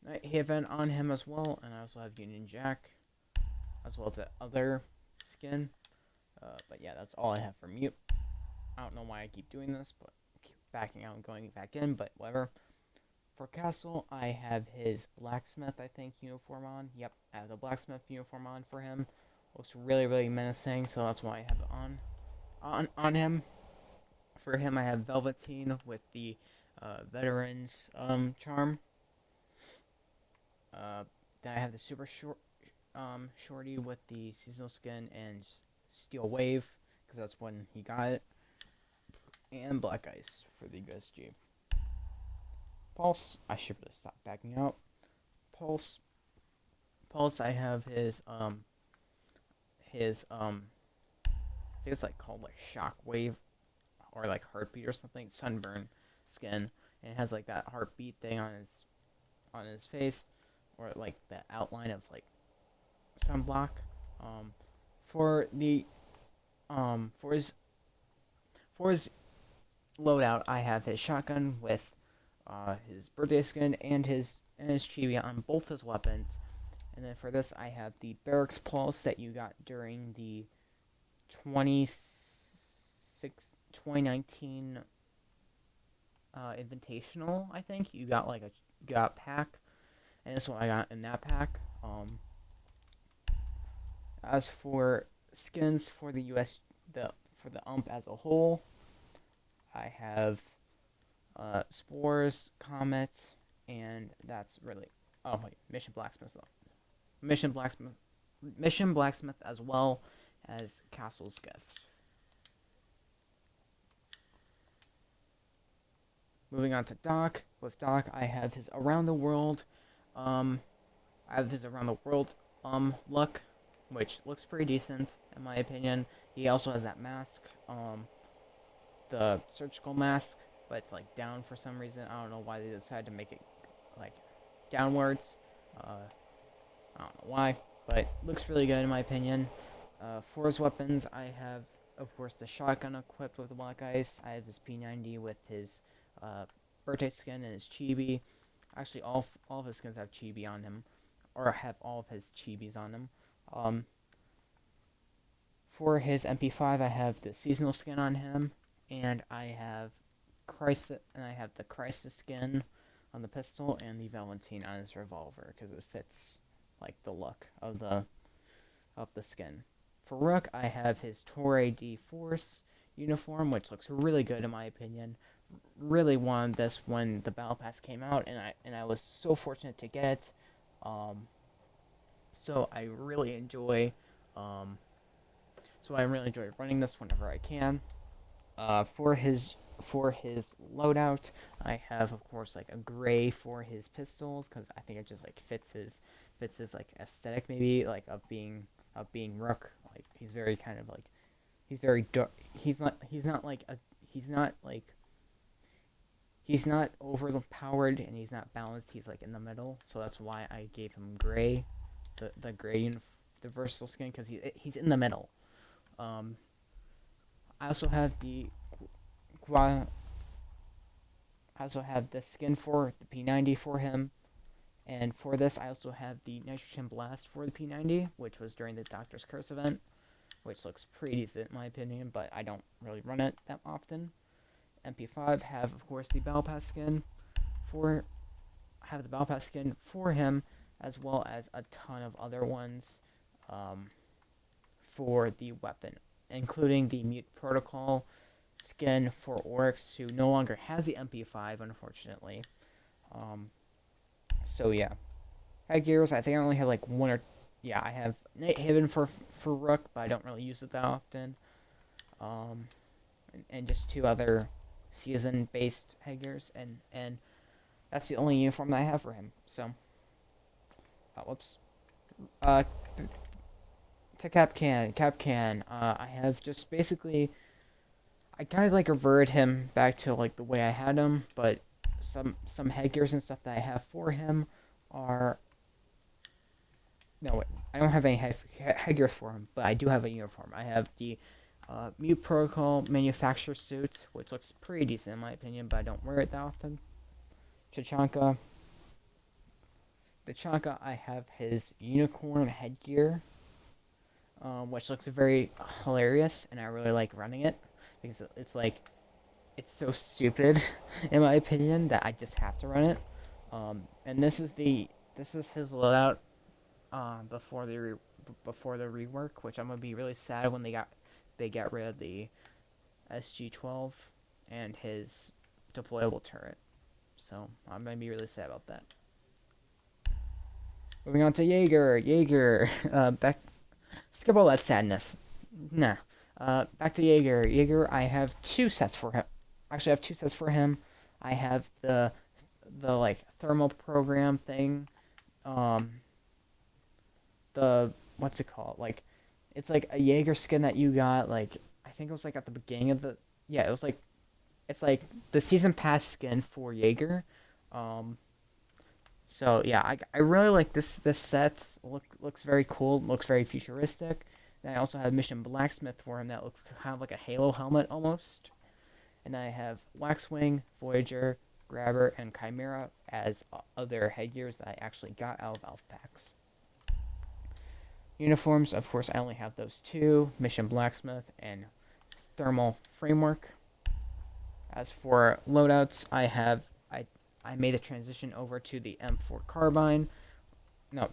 Night Haven on him as well, and I also have Union Jack, as well as the other skin. But yeah, that's all I have for Mute. I don't know why I keep doing this, but keep backing out and going back in, but whatever. For Castle, I have his blacksmith, I think, uniform on. Yep, I have the blacksmith uniform on for him. Looks really, really menacing, so that's why I have it on him. For him, I have Velveteen with the veterans charm. Then I have the super shorty with the seasonal skin and steel wave, because that's when he got it. And black ice for the USG. Pulse, I should have stopped backing out. Pulse, I have his I think it's like called like shockwave or like heartbeat or something. Sunburn skin, and it has like that heartbeat thing on his face, or like the outline of like sunblock. For the for his loadout, I have his shotgun with his birthday skin and his chibi on both his weapons. And then for this, I have the Barracks Pulse that you got during the 2019 Invitational, I think. You got like a pack, and this one I got in that pack. As for skins for the for the UMP as a whole, I have Spores, Comet, and that's really... Oh, wait, Mission Blacksmith, though. Mission Blacksmith as well as Castle's Gift. Moving on to Doc. With Doc, I have his Around the World, look, which looks pretty decent, in my opinion. He also has that mask, the surgical mask, but it's like down for some reason. I don't know why they decided to make it like downwards. I don't know why, but looks really good in my opinion. For his weapons, I have, of course, the shotgun equipped with the black ice. I have his P90 with his birthday skin and his chibi. Actually, all of his skins have chibi on him, or have all of his chibis on him. For his MP5, I have the seasonal skin on him, and I have the Crisis skin on the pistol and the Valentine on his revolver because it fits like the look of the skin. For Rook, I have his Torre D Force uniform, which looks really good in my opinion. Really wanted this when the Battle Pass came out, and I was so fortunate to get it. So I really enjoy running this whenever I can. For his loadout, I have, of course, like a gray for his pistols because I think it just like fits his like aesthetic, maybe, like of being Rook. Like he's very kind of like he's very dark. He's not overpowered, and he's not balanced. He's like in the middle, so that's why I gave him gray, the gray the versatile skin, because he's in the middle. I also have the skin for the P90 for him, and for this I also have the Nitrogen Blast for the P90, which was during the Doctor's Curse event, which looks pretty decent in my opinion, but I don't really run it that often. MP5 have, of course, the Battle Pass skin. for have the Battle Pass skin for him, as well as a ton of other ones for the weapon, including the Mute Protocol skin for Oryx, who no longer has the MP5, unfortunately. So yeah, headgears. I think I only have like one or yeah. I have Night Haven for Rook, but I don't really use it that often. And just 2 other season-based headgears, and that's the only uniform that I have for him. So, whoops. To Capcan. I have just basically, I kind of like reverted him back to like the way I had him, but some headgears and stuff that I have for him are. No, wait, I don't have any headgears for him, but I do have a uniform. I have the Mute Protocol manufacturer suit, which looks pretty decent in my opinion, but I don't wear it that often. Tachanka, I have his unicorn headgear, which looks very hilarious, and I really like running it because it's like it's so stupid in my opinion that I just have to run it. And this is his loadout before the rework, which I'm gonna be really sad when they got rid of the SG-12 and his deployable turret. So I'm gonna be really sad about that. Moving on to Jaeger. Skip all that sadness. Nah. Back to Jaeger. Jaeger, I have 2 sets for him. Actually, I have 2 sets for him. I have the like thermal program thing. The what's it called? Like, it's like a Jaeger skin that you got. Like, I think it was like at the beginning of the it was like it's like the season pass skin for Jaeger. So yeah, I really like this set. Looks very cool. Looks very futuristic. Then I also have Mission Blacksmith for him that looks kind of like a Halo helmet almost. And then I have Waxwing, Voyager, Grabber, and Chimera as other headgears that I actually got out of Elf Packs. Uniforms, of course, I only have those 2, Mission Blacksmith and Thermal Framework. As for loadouts, I made a transition over to the M4 carbine. No,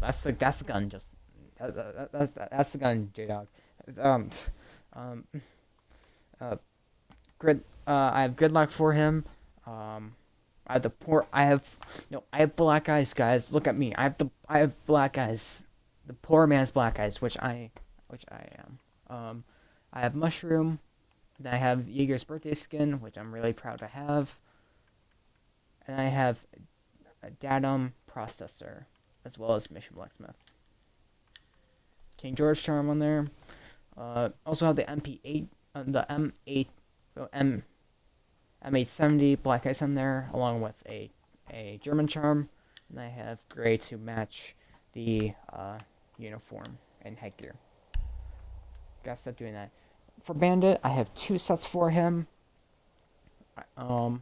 that's the gun. Just that's the gun, J-Dog. I have Gridlock for him. I have black eyes, guys. Look at me. I have black eyes. The poor man's black eyes, which I am. I have Mushroom. Then I have Jaeger's birthday skin, which I'm really proud to have. And I have a Datum processor, as well as Mission Blacksmith. King George charm on there. Also have the MP8, the M870 Black Ice on there, along with a German charm. And I have gray to match the uniform and headgear. Gotta stop doing that. For Bandit, I have 2 sets for him. I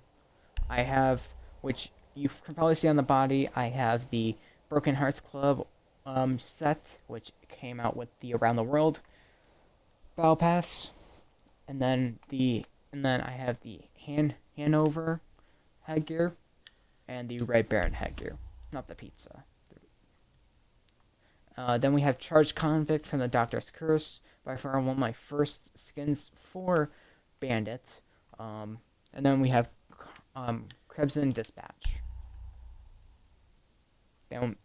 have, which you can probably see on the body, I have the Broken Hearts Club set, which came out with the Around the World Battle Pass, and then I have the Hanover headgear and the Red Baron headgear, not the pizza. Then we have Charged Convict from the Doctor's Curse, by far one of my first skins for Bandit. And then we have Crimson Dispatch.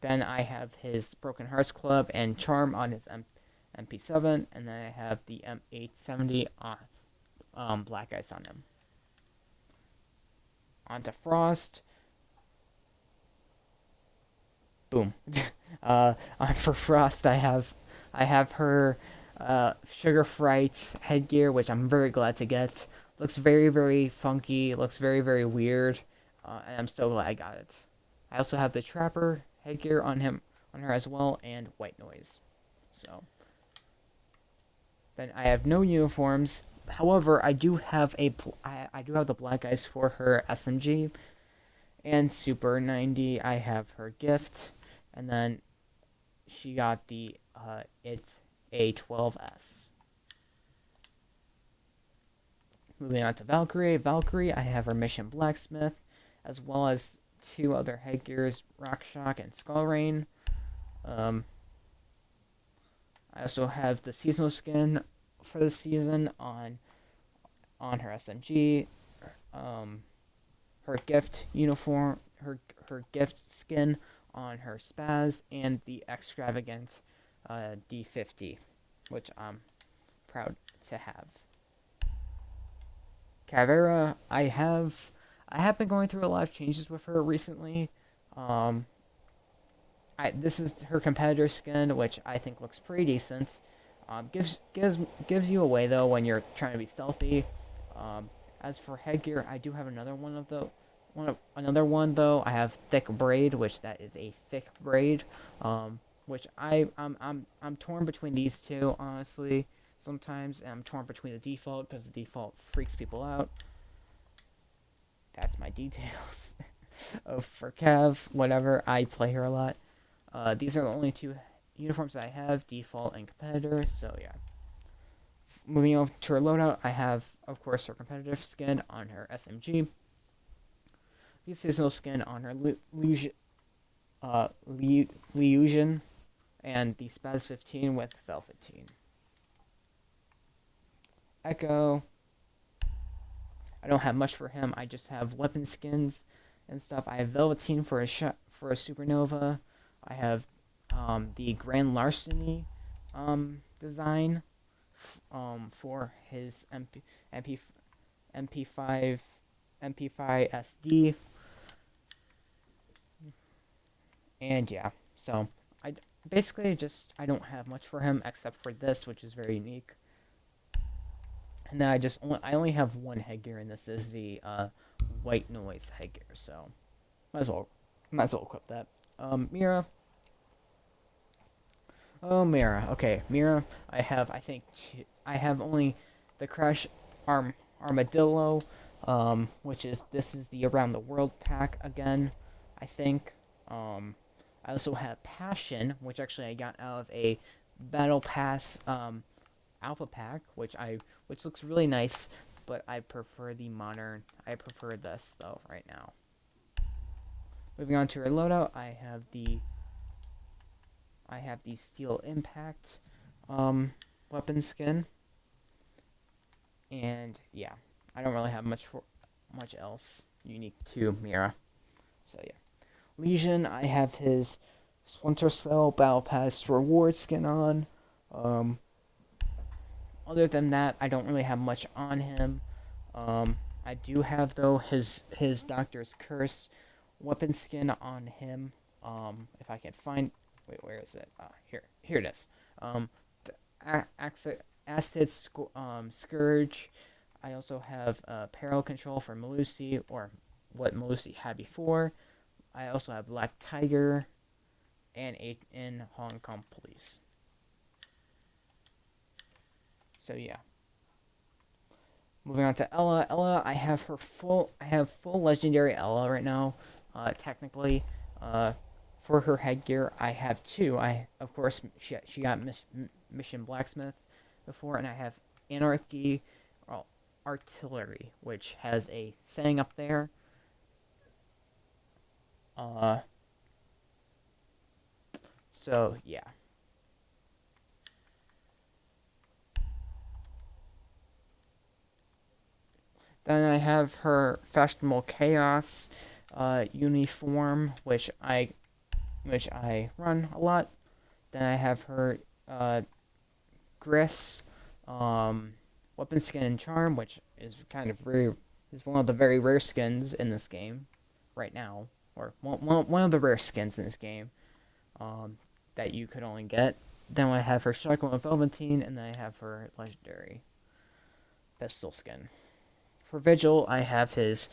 Then I have his Broken Hearts Club and Charm on his MP7, and then I have the M870 on Black Ice on him. On to Frost. Boom. For Frost, I have her Sugar Fright headgear, which I'm very glad to get. Looks very, very funky. Looks very, very weird, and I'm so glad I got it. I also have the Trapper headgear on her as well, and White Noise. So then I have no uniforms. However, I do have the Black Ice for her SMG, and Super 90. I have her gift, and then she got the it's A12S. Moving on to Valkyrie. I have her Mission Blacksmith, as well as two other headgears, Rock Shock and Skull Rain. I also have the seasonal skin for the season on her SMG, her gift uniform, her gift skin on her Spaz, and the extravagant D50, which I'm proud to have. Caveira, I have been going through a lot of changes with her recently. This is her competitor skin, which I think looks pretty decent. Gives you away though when you're trying to be stealthy. As for headgear, I do have another one though. I have thick braid, which that is a thick braid. Which I'm torn between these two, honestly. Sometimes and I'm torn between the default because the default freaks people out. That's my details. For Cav, whatever, I play her a lot. These are the only two uniforms that I have, default and competitor, so yeah. Moving on to her loadout, I have, of course, her competitive skin on her SMG, the seasonal skin on her Liusion, and the Spaz 15 with Velveteen. Echo, I don't have much for him, I just have weapon skins and stuff. I have Velveteen for a Supernova. I have the Grand Larceny design for his MP5 SD, and yeah. So I don't have much for him except for this, which is very unique. And then I only have one headgear, and this is the white noise headgear. So might as well equip that. Mira. Oh, Mira. Okay, Mira. I have only the Crash Armadillo, this is the Around the World pack again, I think. I also have Passion, which actually I got out of a Battle Pass alpha pack, which looks really nice, but I prefer the modern. I prefer this though right now. Moving on to her loadout, I have the Steel Impact weapon skin, and yeah, I don't really have much else unique to Mira. So yeah, Legion, I have his Splinter Cell Battle Pass reward skin on. Other than that, I don't really have much on him. I do have though his Doctor's Curse weapon skin on him. If I can find, wait, where is it? Here it is. Acid Scourge. I also have Peril Control for Melusi, or what Melusi had before. I also have Black Tiger and in Hong Kong Police. So yeah. Moving on to Ella. Ella, I have full legendary Ella right now. Technically, for her headgear, I have two. Of course, she got Mission Blacksmith before, and I have Anarchy Artillery, which has a saying up there. So yeah. Then I have her Fashionable Chaos uniform, which I run a lot. Then I have her Gris weapon skin and charm, which is kind of is one of the very rare skins in this game right now, or one of the rare skins in this game that you could only get. Then I have her Shotgun with Velveteen, and then I have her legendary pistol skin. For Vigil, I have his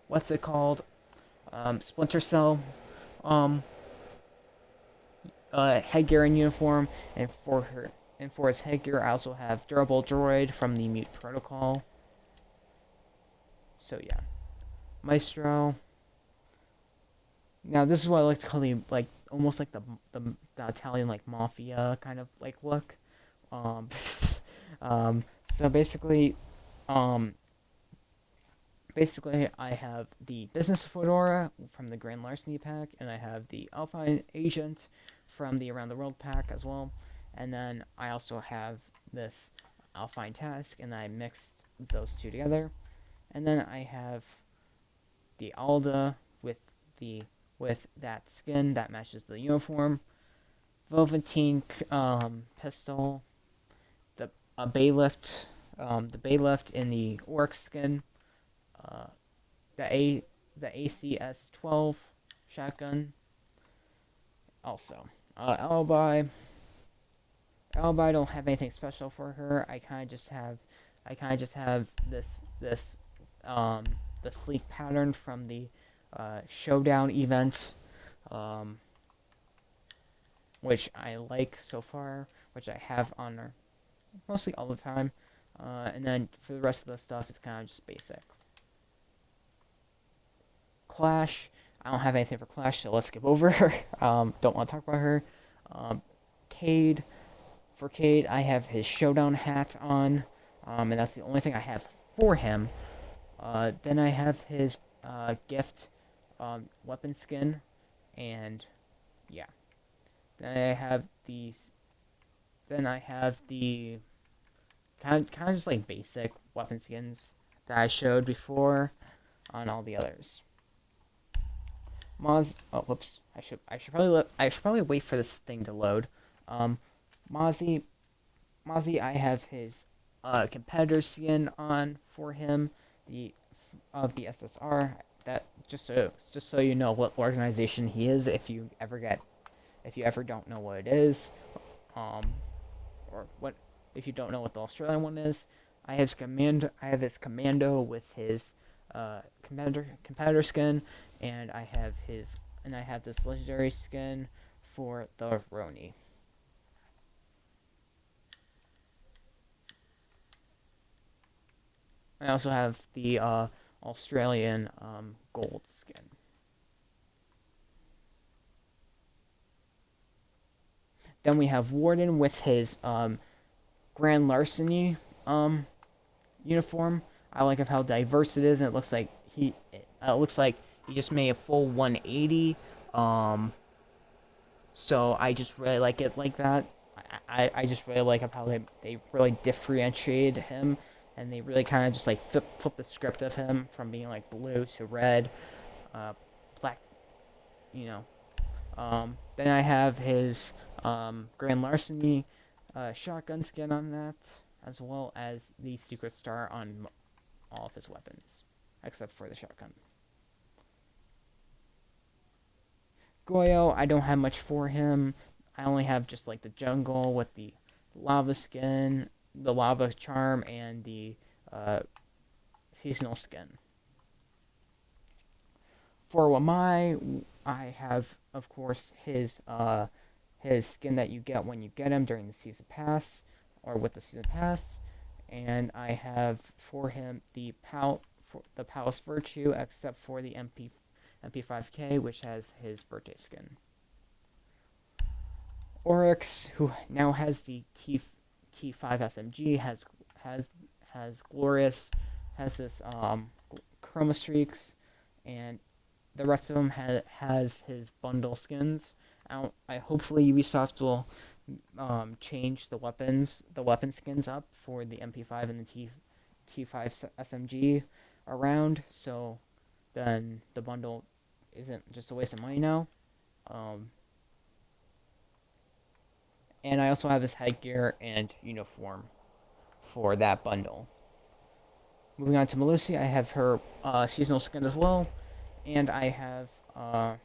what's it called? Splinter Cell headgear and uniform, and for his headgear, I also have Durable Droid from the Mute Protocol. So yeah, Maestro. Now this is what I like to call almost like the Italian mafia kind of look. So basically, Um, Basically, I have the Business Fedora from the Grand Larceny pack, and I have the Alpine Agent from the Around the World pack as well. And then I also have this Alpine Task, and I mixed those two together. And then I have the Alda the with that skin that matches the uniform, Velveteen pistol, the Baylift, the Baylift in the Orc skin, uh, the ACS 12 shotgun. Also, Alibi don't have anything special for her. I kind of just have this um the sleek pattern from the showdown event, um, which I like so far, which I have on her mostly all the time. And then for the rest of the stuff, it's kind of just basic. Clash, I don't have anything for Clash, so let's skip over her. Don't want to talk about her. Cade, for Cade, I have his Showdown hat on, and that's the only thing I have for him. Then I have his gift weapon skin, and yeah. Then I have these. Then I have the kind of just like basic weapon skins that I showed before on all the others. Oh, whoops. I should probably wait for this thing to load. Mozzie, I have his competitor skin on for him. The SSR. That just so you know what organization he is. If you ever don't know what it is, or what if you don't know what the Australian one is. I have his commando with his competitor skin, and I have this legendary skin for the Aruni. I also have the Australian gold skin. Then we have Warden with his Grand Larceny uniform. I like how diverse it is, and it looks like he just made a full 180. So I just really like it like that. I just really like how they really differentiated him, and they really kind of just like flip the script of him from being like blue to red, black, you know. Then I have his Grand Larceny shotgun skin on that, as well as the Secret Star on all of his weapons, except for the shotgun. Goyo, I don't have much for him. I only have just like the jungle with the lava skin, the lava charm, and the seasonal skin. For Wamai, I have, of course, his skin that you get when you get him during the season pass, or with the season pass, and I have for him the Palace Virtue, except for the MP5K, which has his birthday skin. Oryx, who now has the T5 SMG, has Glorious, has this Chroma Streaks, and the rest of them has his bundle skins. I hopefully Ubisoft will change the weapon skins up for the MP5 and the T5 SMG around, so then the bundle isn't just a waste of money now. And I also have his headgear and uniform for that bundle. Moving on to Melusi, I have her seasonal skin as well, and I have I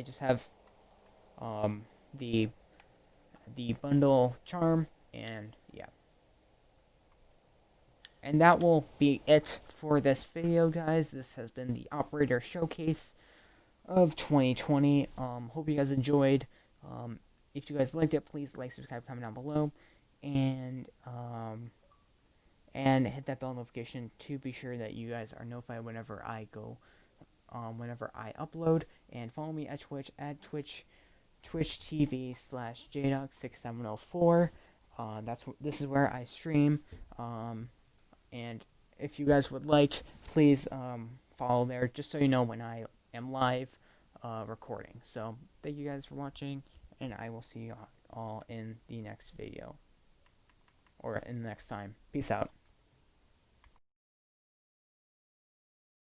just have the bundle charm, and yeah. And that will be it for this video, guys. This has been the Operator Showcase of 2020. Hope you guys enjoyed. If you guys liked it, please like, subscribe, comment down below, and hit that bell notification to be sure that you guys are notified whenever I upload. And follow me at Twitch at twitch.tv/jdog6704. This is where I stream. And if you guys would like, please follow there, just so you know when I am live recording. So thank you guys for watching, and I will see you all in the next video, or in the next time. Peace out.